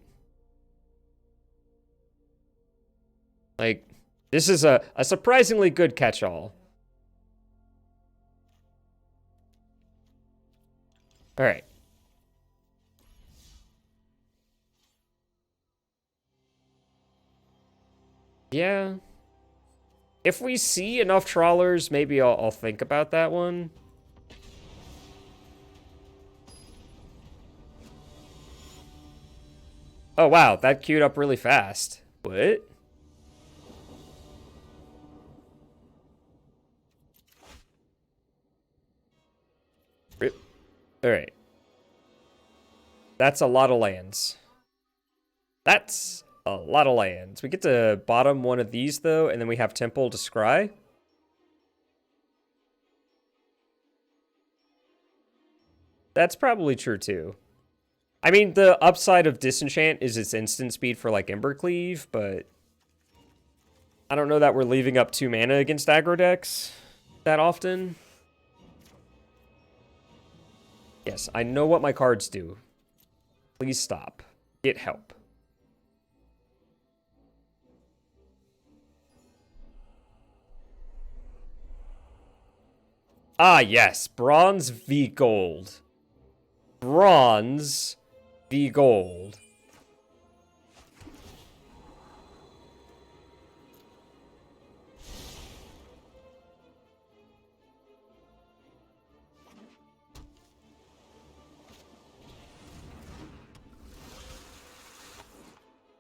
Speaker 1: Like, this is a surprisingly good catch-all. Alright. Yeah. If we see enough trawlers, maybe I'll think about that one. Oh, wow. That queued up really fast. What? Rip. Alright. That's a lot of lands. That's a lot of lands. We get to bottom one of these, though, and then we have Temple to scry. That's probably true, too. I mean, the upside of Disenchant is its instant speed for, like, Embercleave, but I don't know that we're leaving up 2 mana against aggro decks that often. Yes, I know what my cards do. Please stop. Get help. Ah, yes. Bronze v gold. Bronze v gold.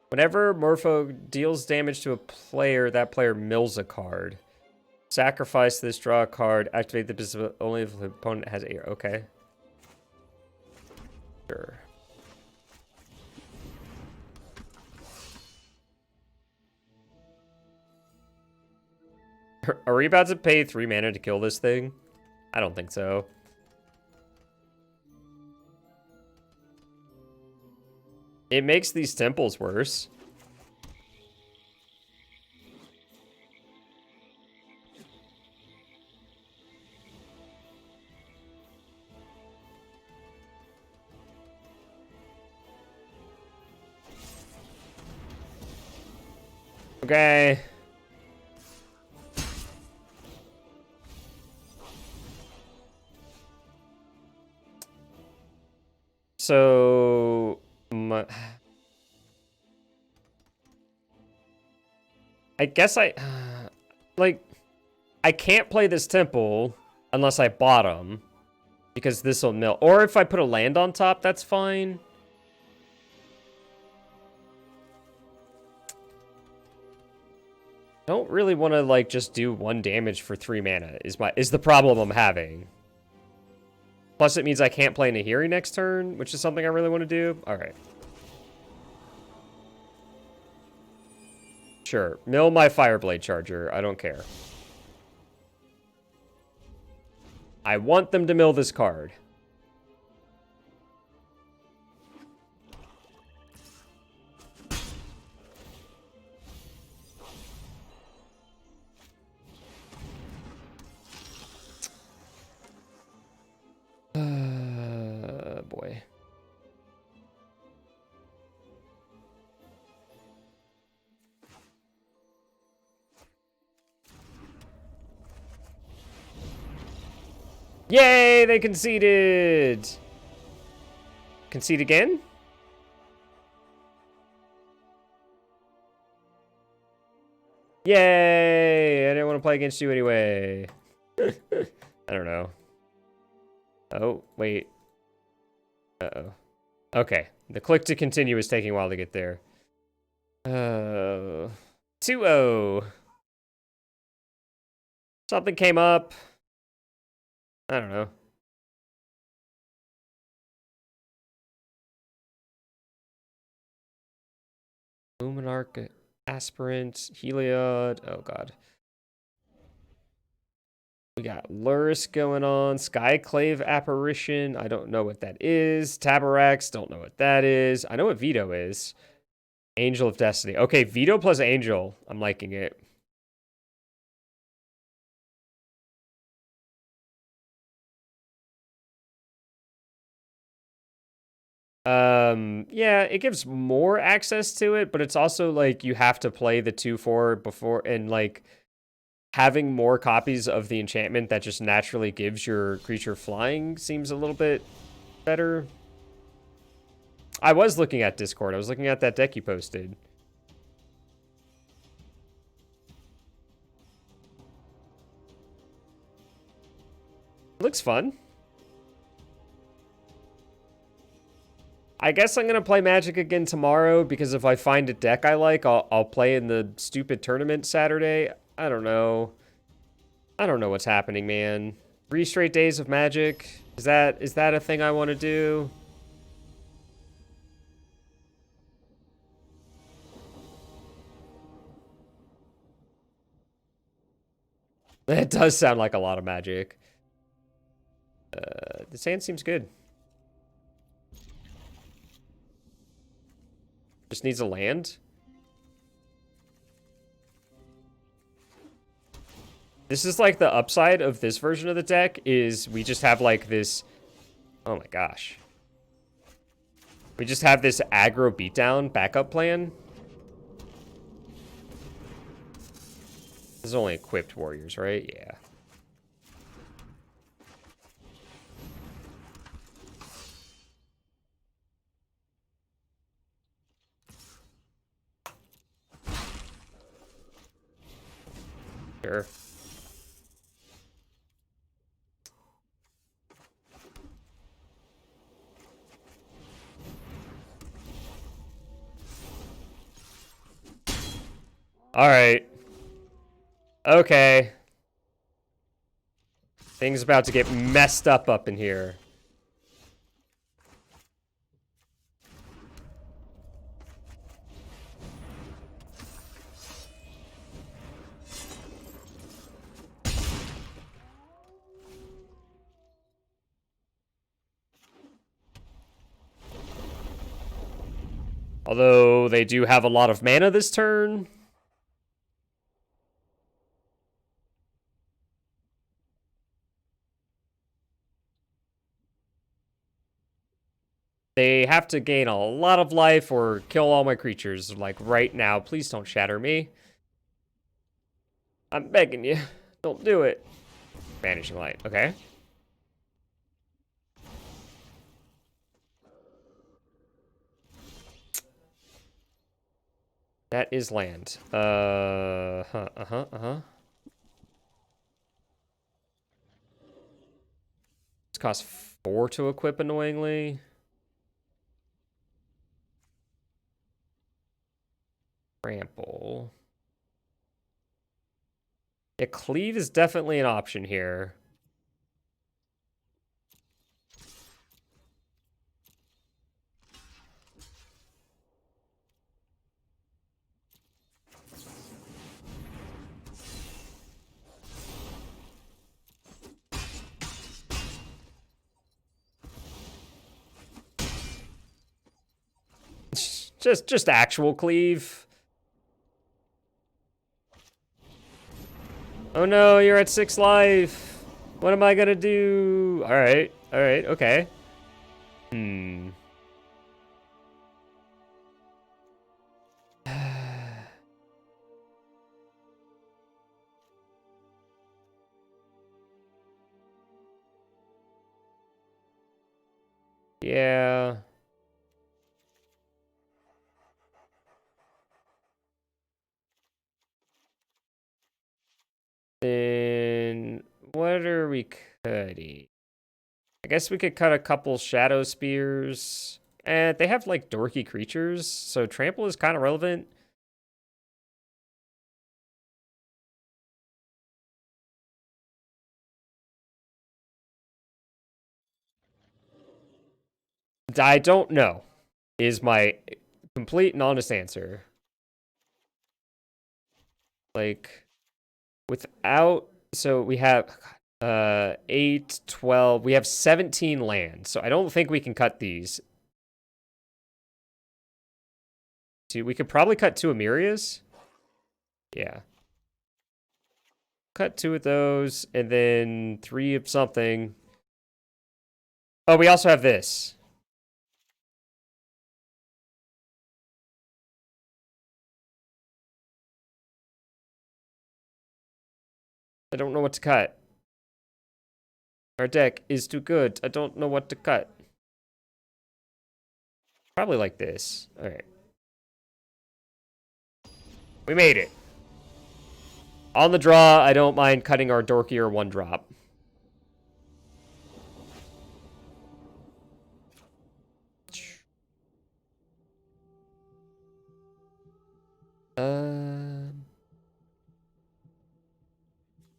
Speaker 1: Whenever Morpho deals damage to a player, that player mills a card. Sacrifice this, draw a card, activate the business only if the opponent has a... Okay. Sure. Are we about to pay 3 mana to kill this thing? I don't think so. It makes these temples worse. Okay. So... I guess like, I can't play this temple unless I bottom, because this will mill. Or if I put a land on top, that's fine. don't really want to like just do 1 damage for 3 mana is the problem I'm having. Plus it means I can't play Nahiri next turn, which is something I really want to do. All right. Sure. Mill my Fireblade Charger. I don't care. I want them to mill this card. Boy. Yay, they conceded. Concede again? Yay, I didn't want to play against you anyway. I don't know. Oh, wait. Uh-oh. Okay. The click to continue is taking a while to get there. 2-0. Something came up. I don't know. Luminarch, Aspirant, Heliod. Oh, God. We got Luris going on. Skyclave Apparition. I don't know what that is. Tabarax. Don't know what that is. I know what Veto is. Angel of Destiny. Okay, Veto plus Angel. I'm liking it. Yeah, it gives more access to it, but it's also like you have to play the 2/4 before, and like having more copies of the enchantment that just naturally gives your creature flying seems a little bit better. I was looking at Discord. I was looking at that deck you posted. It looks fun. I guess I'm gonna play Magic again tomorrow, because if I find a deck I like, I'll play in the stupid tournament Saturday. I don't know. I don't know what's happening, man. 3 straight days of Magic. Is that a thing I want to do? It does sound like a lot of Magic. The sand seems good. Just needs a land. This is like the upside of this version of the deck is we just have like this. Oh my gosh. We just have this aggro beatdown backup plan. This is only equipped warriors, right? Yeah. Sure. All right. Okay. Things about to get messed up in here. Although they do have a lot of mana this turn. They have to gain a lot of life or kill all my creatures, like, right now. Please don't shatter me. I'm begging you. Don't do it. Vanishing Light. Okay. That is land. This costs 4 to equip, annoyingly. Trample. Yeah, cleave is definitely an option here. Just actual cleave. Oh no, you're at 6 life. What am I gonna do? Alright, okay. Yeah. Then what are we cutting? I guess we could cut a couple shadow spears. And they have like dorky creatures, so trample is kind of relevant. I don't know, is my complete and honest answer. Like, without, so we have 8, 12, we have 17 lands, so I don't think we can cut these. We could probably cut 2 Amirias. Yeah. Cut 2 of those, and then 3 of something. Oh, we also have this. I don't know what to cut. Our deck is too good. I don't know what to cut. Probably like this. Alright. We made it. On the draw, I don't mind cutting our dorkier 1-drop.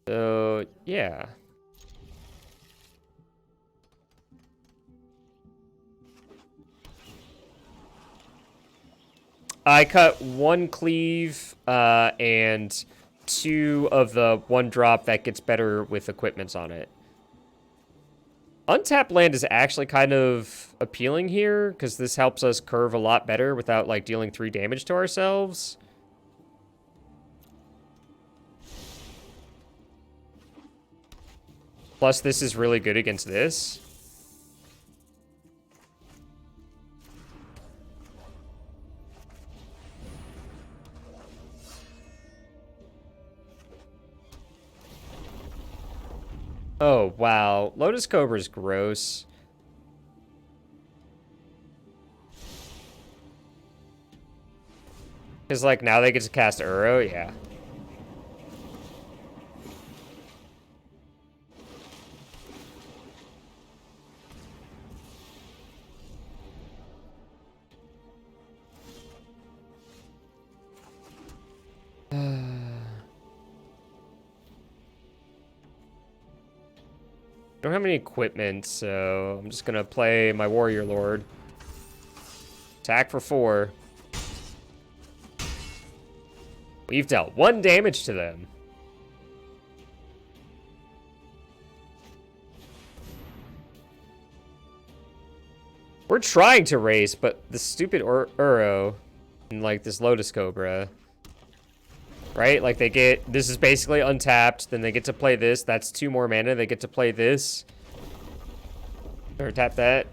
Speaker 1: So, yeah. I cut 1 cleave and 2 of the 1-drop that gets better with equipments on it. Untapped land is actually kind of appealing here because this helps us curve a lot better without like dealing 3 damage to ourselves. Plus, this is really good against this. Oh, wow. Lotus Cobra's gross. Because, like, now they get to cast Uro? Yeah. Don't have any equipment, so I'm just gonna play my Warrior Lord. Attack for 4. We've dealt 1 damage to them. We're trying to race, but the stupid Uro and like this Lotus Cobra. Right? Like they get, this is basically untapped, then they get to play this. That's 2 more mana. They get to play this. Or tap that.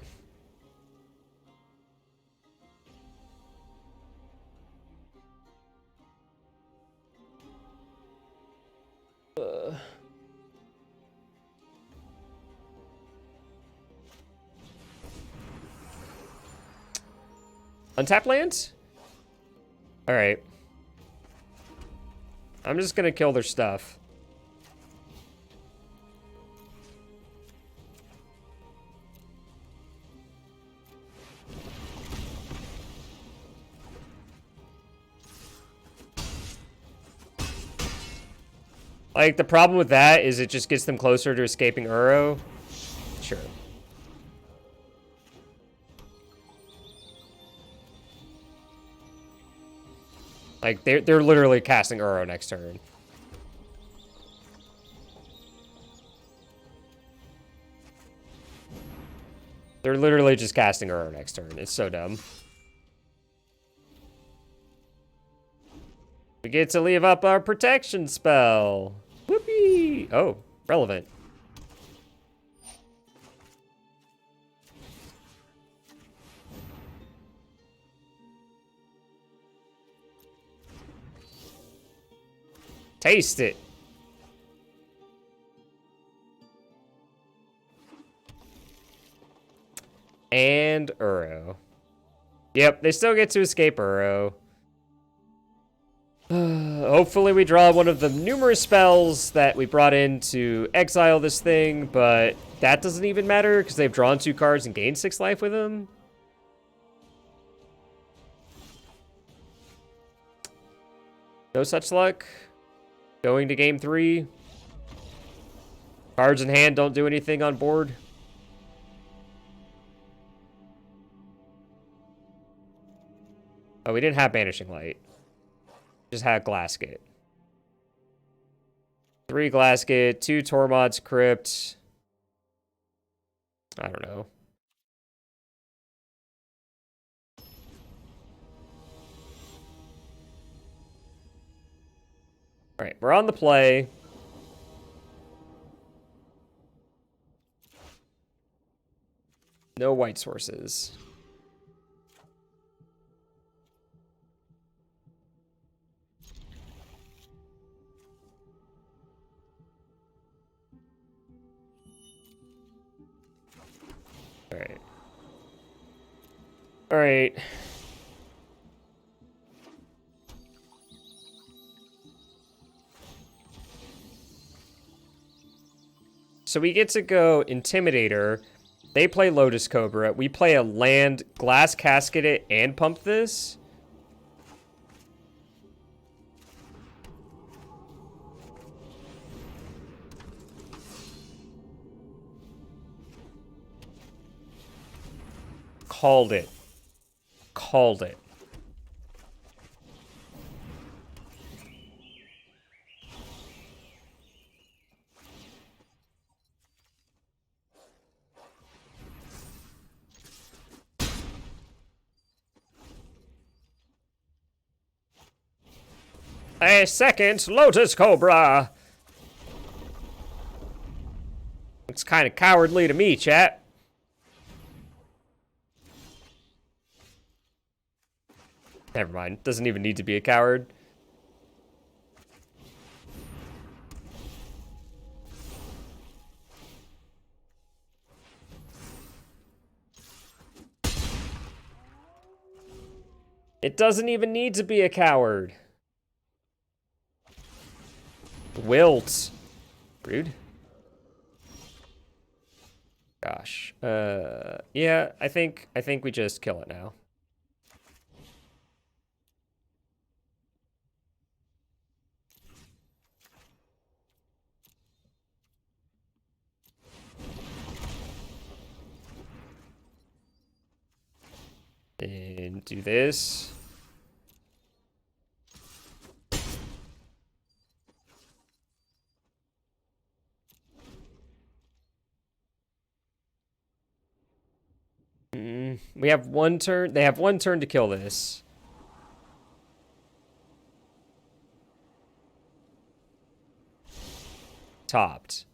Speaker 1: Untapped lands? Alright. I'm just gonna kill their stuff. Like, the problem with that is it just gets them closer to escaping Uro. Sure. Like, they're literally casting Uro next turn. They're literally just casting Uro next turn. It's so dumb. We get to leave up our protection spell. Whoopee! Oh, relevant. Taste it. And Uro. Yep, they still get to escape Uro. Hopefully we draw one of the numerous spells that we brought in to exile this thing, but that doesn't even matter because they've drawn 2 cards and gained 6 life with them. No such luck. Going to game 3. Cards in hand don't do anything on board. Oh, we didn't have Banishing Light. Just had Glasket. 3 Glasket, 2 Tormod's Crypt. I don't know. Alright, we're on the play. No white sources. Alright. Alright. So we get to go Intimidator. They play Lotus Cobra. We play a land, Glass Casket it, and pump this. Called it. Called it. A second Lotus Cobra. Looks kind of cowardly to me, chat. Never mind. Doesn't even need to be a coward. It doesn't even need to be a coward. Wilt. Rude. Gosh. Yeah, I think we just kill it now. And do this. We have 1 turn. They have 1 turn to kill this. Topped.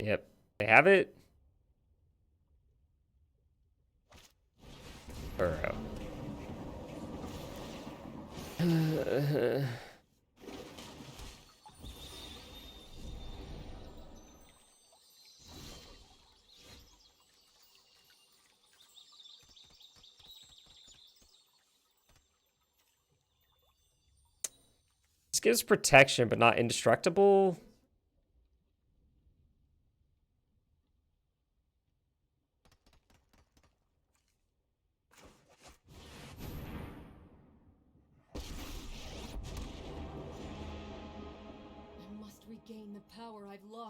Speaker 1: Yep. They have it. Burrow. This gives protection, but not indestructible.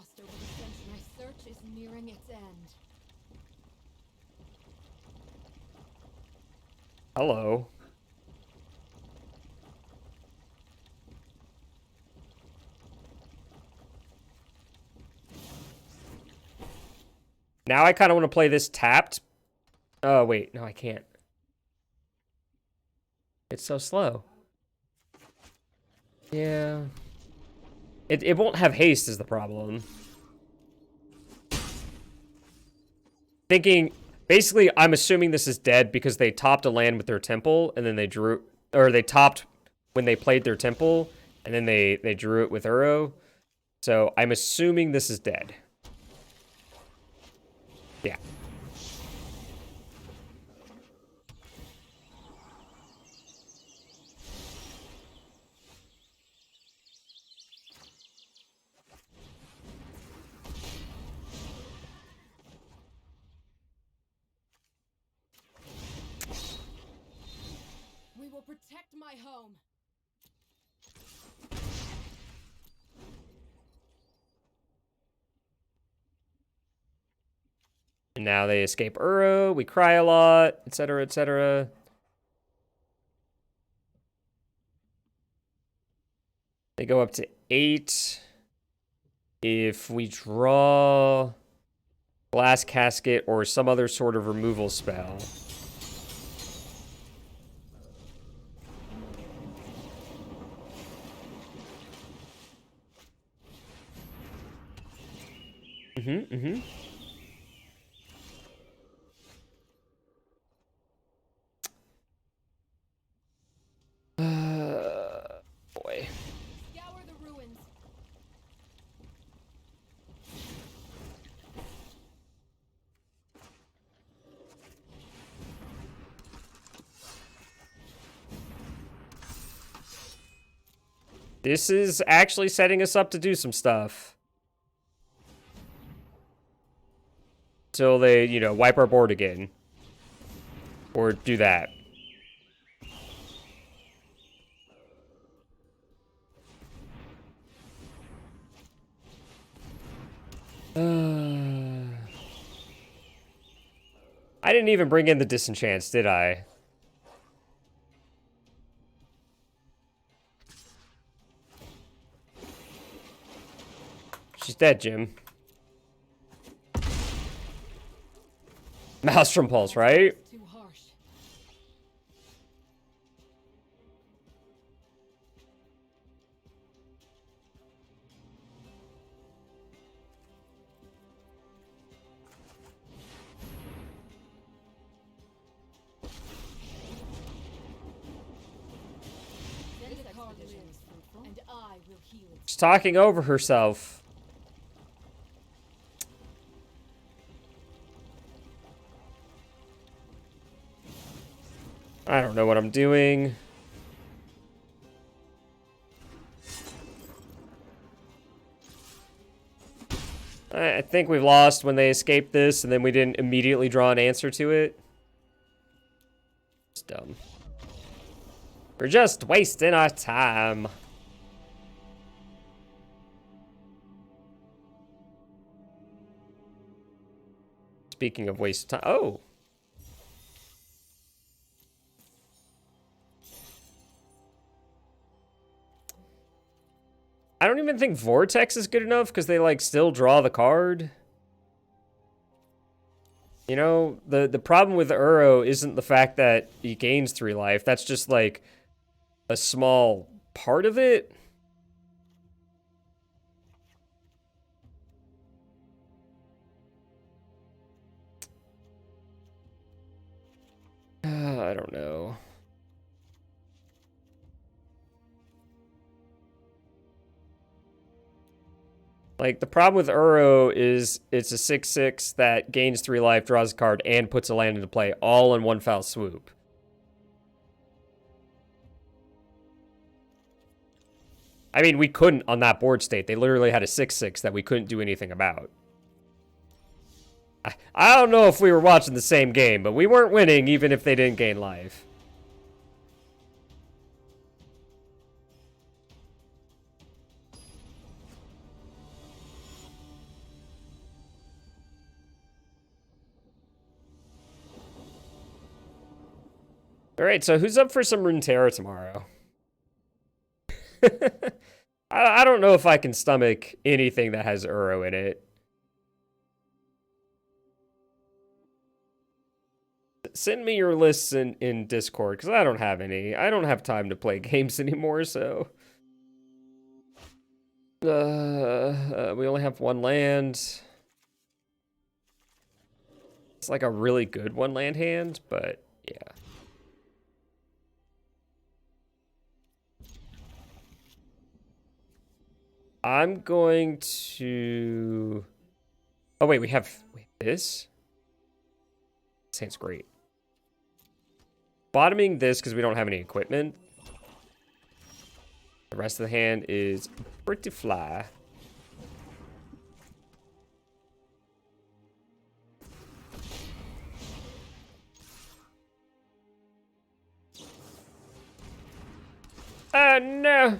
Speaker 4: lost over the sense my search is nearing its end.
Speaker 1: Hello. Now I kind of want to play this tapped. Oh, wait. No, I can't. It's so slow. Yeah. It won't have haste is the problem. Thinking... Basically, I'm assuming this is dead because they topped a land with their temple, and then they drew... Or they topped when they played their temple, and then they drew it with Uro. So, I'm assuming this is dead. Yeah.
Speaker 4: We will protect my home.
Speaker 1: And now they escape Uro, we cry a lot, etc., etc. They go up to 8. If we draw Glass Casket or some other sort of removal spell. Boy.
Speaker 4: Scour the ruins.
Speaker 1: This is actually setting us up to do some stuff. Till they, you know, wipe our board again. Or do that. I didn't even bring in the disenchants, did I? She's dead, Jim. Maelstrom Pulse, right?
Speaker 4: Too harsh. This expedition is fruitful, and I will heal it.
Speaker 1: She's talking over herself. I don't know what I'm doing. I think we've lost when they escaped this, and then we didn't immediately draw an answer to it. It's dumb. We're just wasting our time. Speaking of waste of time. Oh. I don't even think Vortex is good enough because they, like, still draw the card. You know, the problem with Uro isn't the fact that he gains 3 life. That's just, like, a small part of it. I don't know. Like, the problem with Uro is it's a 6/6 that gains 3 life, draws a card, and puts a land into play all in one foul swoop. I mean, we couldn't on that board state. They literally had a 6/6 that we couldn't do anything about. I don't know if we were watching the same game, but we weren't winning even if they didn't gain life. All right, so who's up for some Runeterra tomorrow? I don't know if I can stomach anything that has Uro in it. Send me your lists in Discord, because I don't have any. I don't have time to play games anymore, so... we only have one land. It's like a really good one land hand, but yeah. I'm going to... Oh, wait, we have this? Sounds great. Bottoming this because we don't have any equipment. The rest of the hand is pretty fly. Oh, no!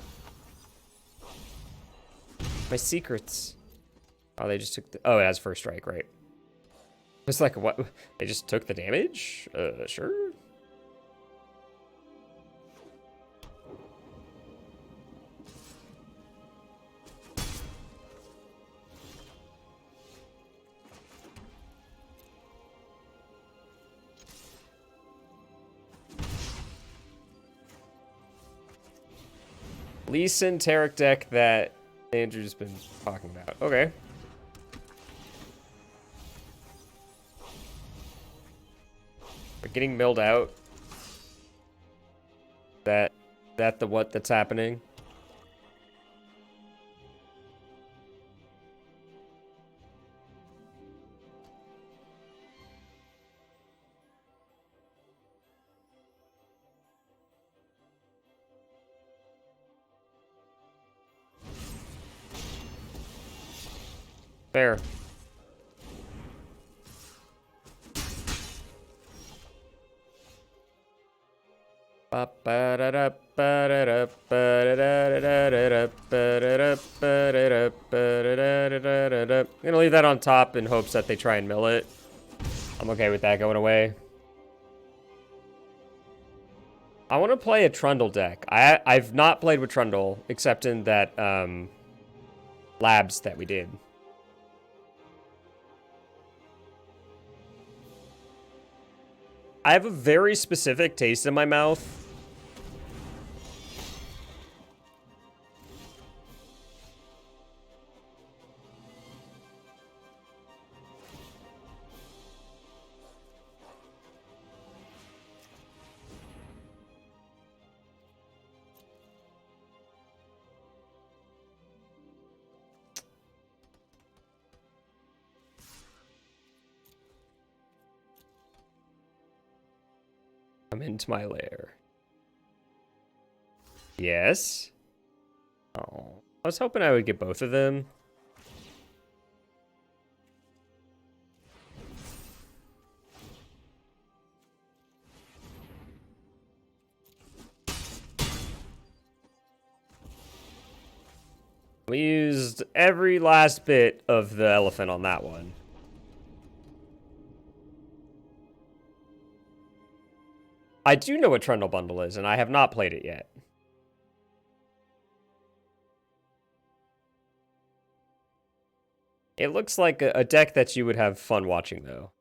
Speaker 1: My secrets. Oh, they just took the... Oh, it has first strike, right. It's like, what? They just took the damage? Sure. Lee Sin Tarek deck that Andrew's been talking about. Okay. We're getting milled out. That the what that's happening? Fair. I'm gonna leave that on top in hopes that they try and mill it. I'm okay with that going away. I want to play a Trundle deck. I've not played with Trundle except in that labs that we did. I have a very specific taste in my mouth. Come into my lair. Yes. Oh, I was hoping I would get both of them. We used every last bit of the elephant on that one. I do know what Trundle Bundle is, and I have not played it yet. It looks like a deck that you would have fun watching, though.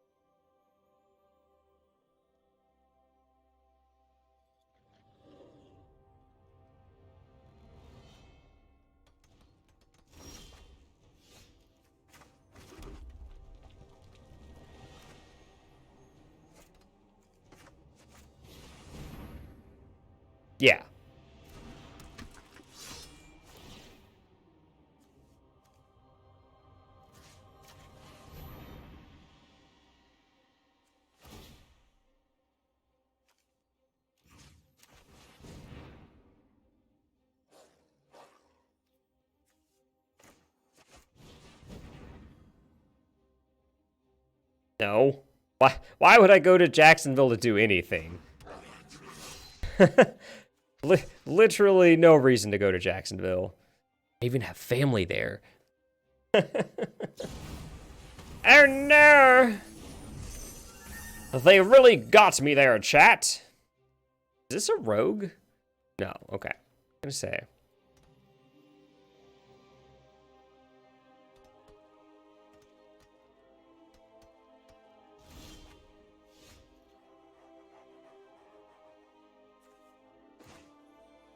Speaker 1: Yeah. No. Why would I go to Jacksonville to do anything? Literally no reason to go to Jacksonville. I even have family there. Oh no! They really got me there, chat. Is this a rogue? No. Okay. I'm gonna say.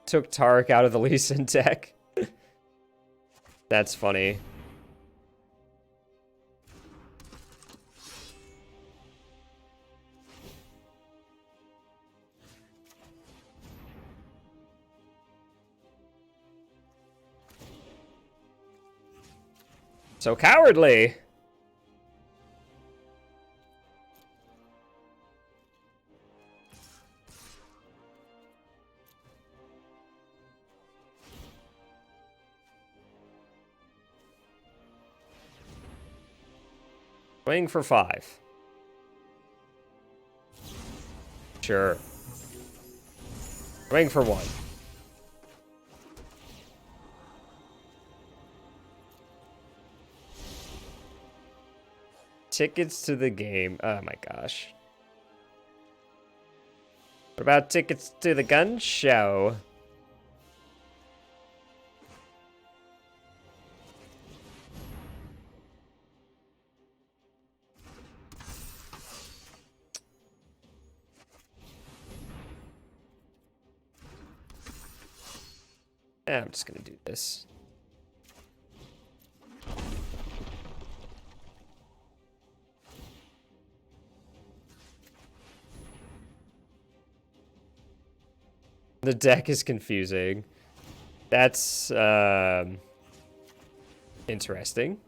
Speaker 1: Took Tarek out of the Lee Sin deck. That's funny. So cowardly. Swing for 5. Sure. Swing for 1. Tickets to the game. Oh my gosh. What about tickets to the gun show? I'm just gonna do this. The deck is confusing. That's interesting.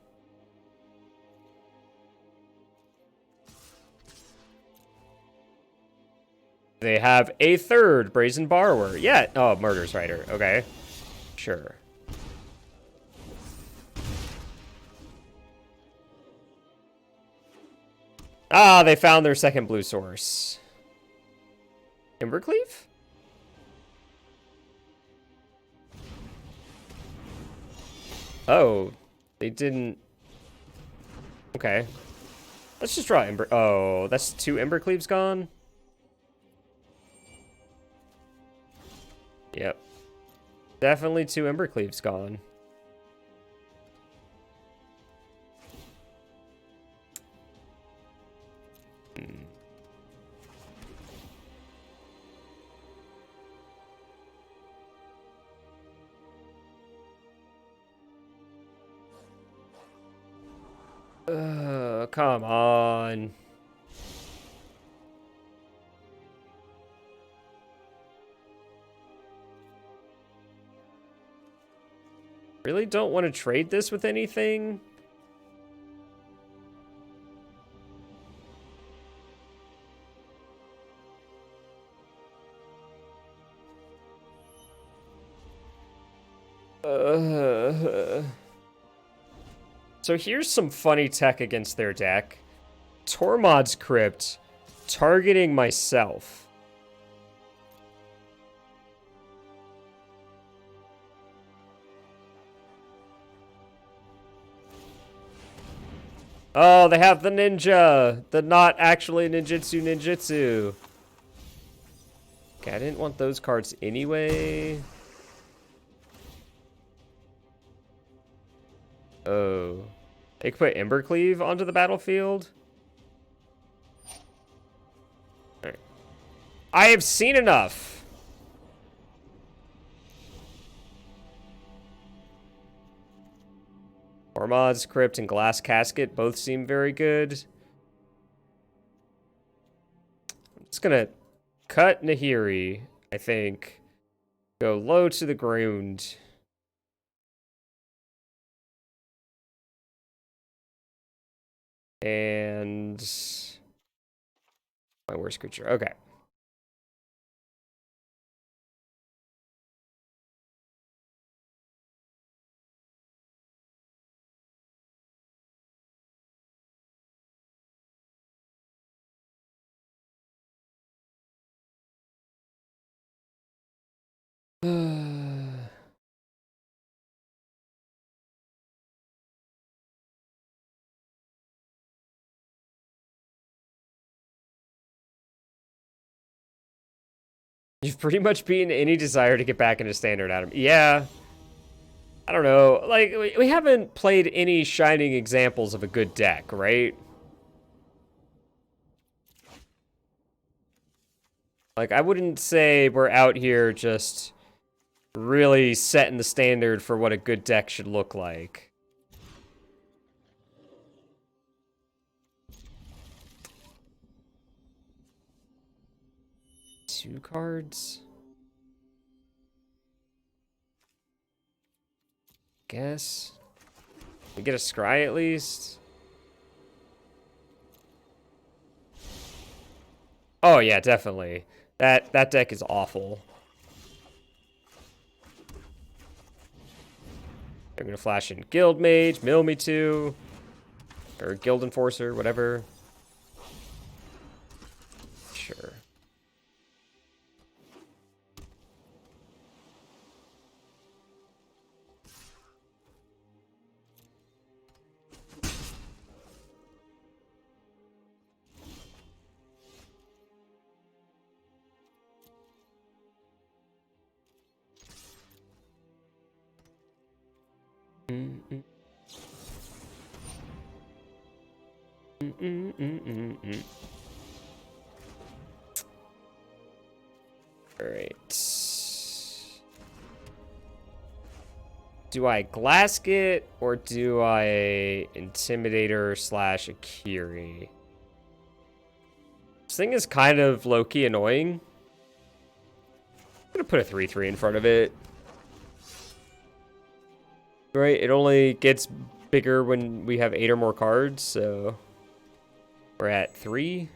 Speaker 1: They have a third Brazen Borrower. Yeah. Oh, Murder's Rider. Okay. Sure. Ah, they found their second blue source. Embercleave? Oh, they didn't. Okay. Let's just draw Ember. Oh, that's 2 Embercleaves gone? Yep. Definitely 2 Embercleaves gone. Come on. Really don't want to trade this with anything? So here's some funny tech against their deck. Tormod's Crypt, targeting myself. Oh, they have the ninja. The not actually ninjutsu. Okay, I didn't want those cards anyway. Oh. They could put Embercleave onto the battlefield? Alright. I have seen enough! Ormod's Crypt and Glass Casket both seem very good. I'm just gonna cut Nahiri, I think. Go low to the ground. And my worst creature. Okay. You've pretty much beaten any desire to get back into Standard, Adam. Yeah. I don't know. Like, we haven't played any shining examples of a good deck, right? Like, I wouldn't say we're out here just really setting the standard for what a good deck should look like. Two cards? Guess. We get a scry at least. Oh yeah, definitely. That deck is awful. They're gonna flash in Guild Mage, mill me too. Or Guild Enforcer, whatever. Sure. Alright. Do I Glasket or do I Intimidator / Akiri? This thing is kind of low-key annoying. I'm gonna put a 3/3 in front of it. Right, it only gets bigger when we have 8 or more cards, so we're at 3.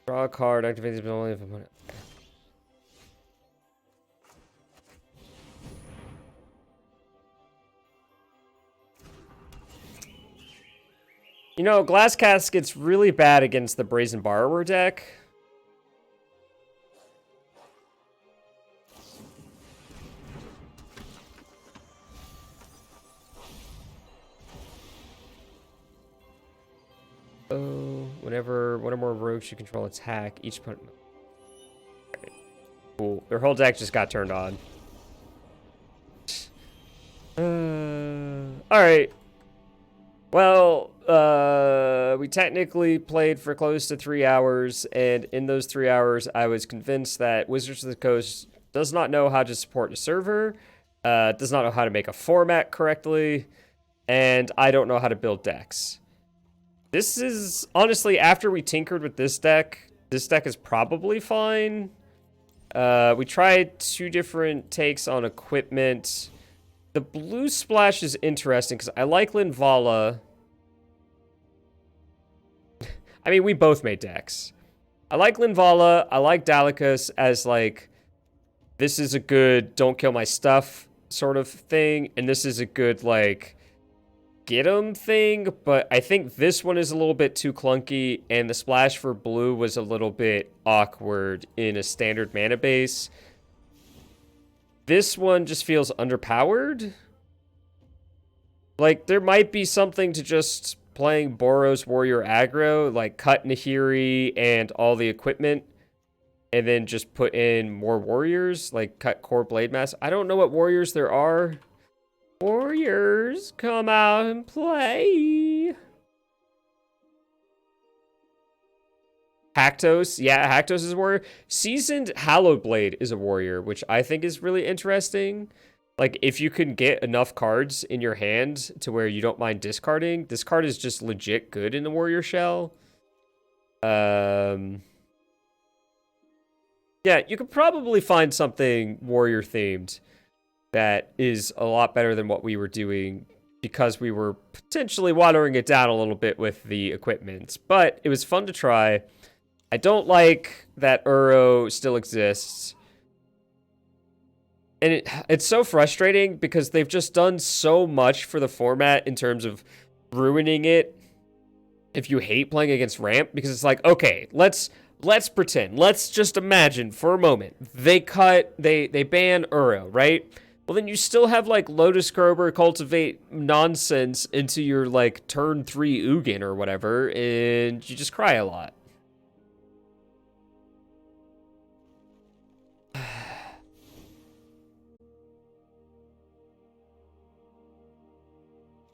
Speaker 1: Draw a card, activate this ability if I'm... You know, Glass Casket's really bad against the Brazen Borrower deck. Oh, whenever one or more rogues you control attack, each opponent... Right. Cool. Their whole deck just got turned on. Alright. Well, we technically played for close to 3 hours, and in those 3 hours, I was convinced that Wizards of the Coast does not know how to support a server, does not know how to make a format correctly, and I don't know how to build decks. This is, honestly, after we tinkered with this deck is probably fine. We tried 2 different takes on equipment. The blue splash is interesting because I like Linvala. I mean, we both made decks. I like Linvala. I like Dalikus as, like, this is a good don't kill my stuff sort of thing. And this is a good, like, get 'em thing. But I think this one is a little bit too clunky. And the splash for blue was a little bit awkward in a standard mana base. This one just feels underpowered. Like, there might be something to just playing Boros Warrior aggro, like cut Nahiri and all the equipment, and then just put in more warriors, like cut core blade mass. I don't know what warriors there are. Warriors, come out and play. Haktos, yeah, Haktos is a warrior. Seasoned Hallowed Blade is a warrior, which I think is really interesting. Like, if you can get enough cards in your hand to where you don't mind discarding, this card is just legit good in the warrior shell. Yeah, you could probably find something warrior themed that is a lot better than what we were doing because we were potentially watering it down a little bit with the equipment. But it was fun to try. I don't like that Uro still exists. And it's so frustrating because they've just done so much for the format in terms of ruining it if you hate playing against ramp, because it's like, okay, let's pretend. Let's just imagine for a moment. They ban Uro, right? Well, then you still have, like, Lotus Grober cultivate nonsense into your, like, turn 3 Ugin or whatever, and you just cry a lot.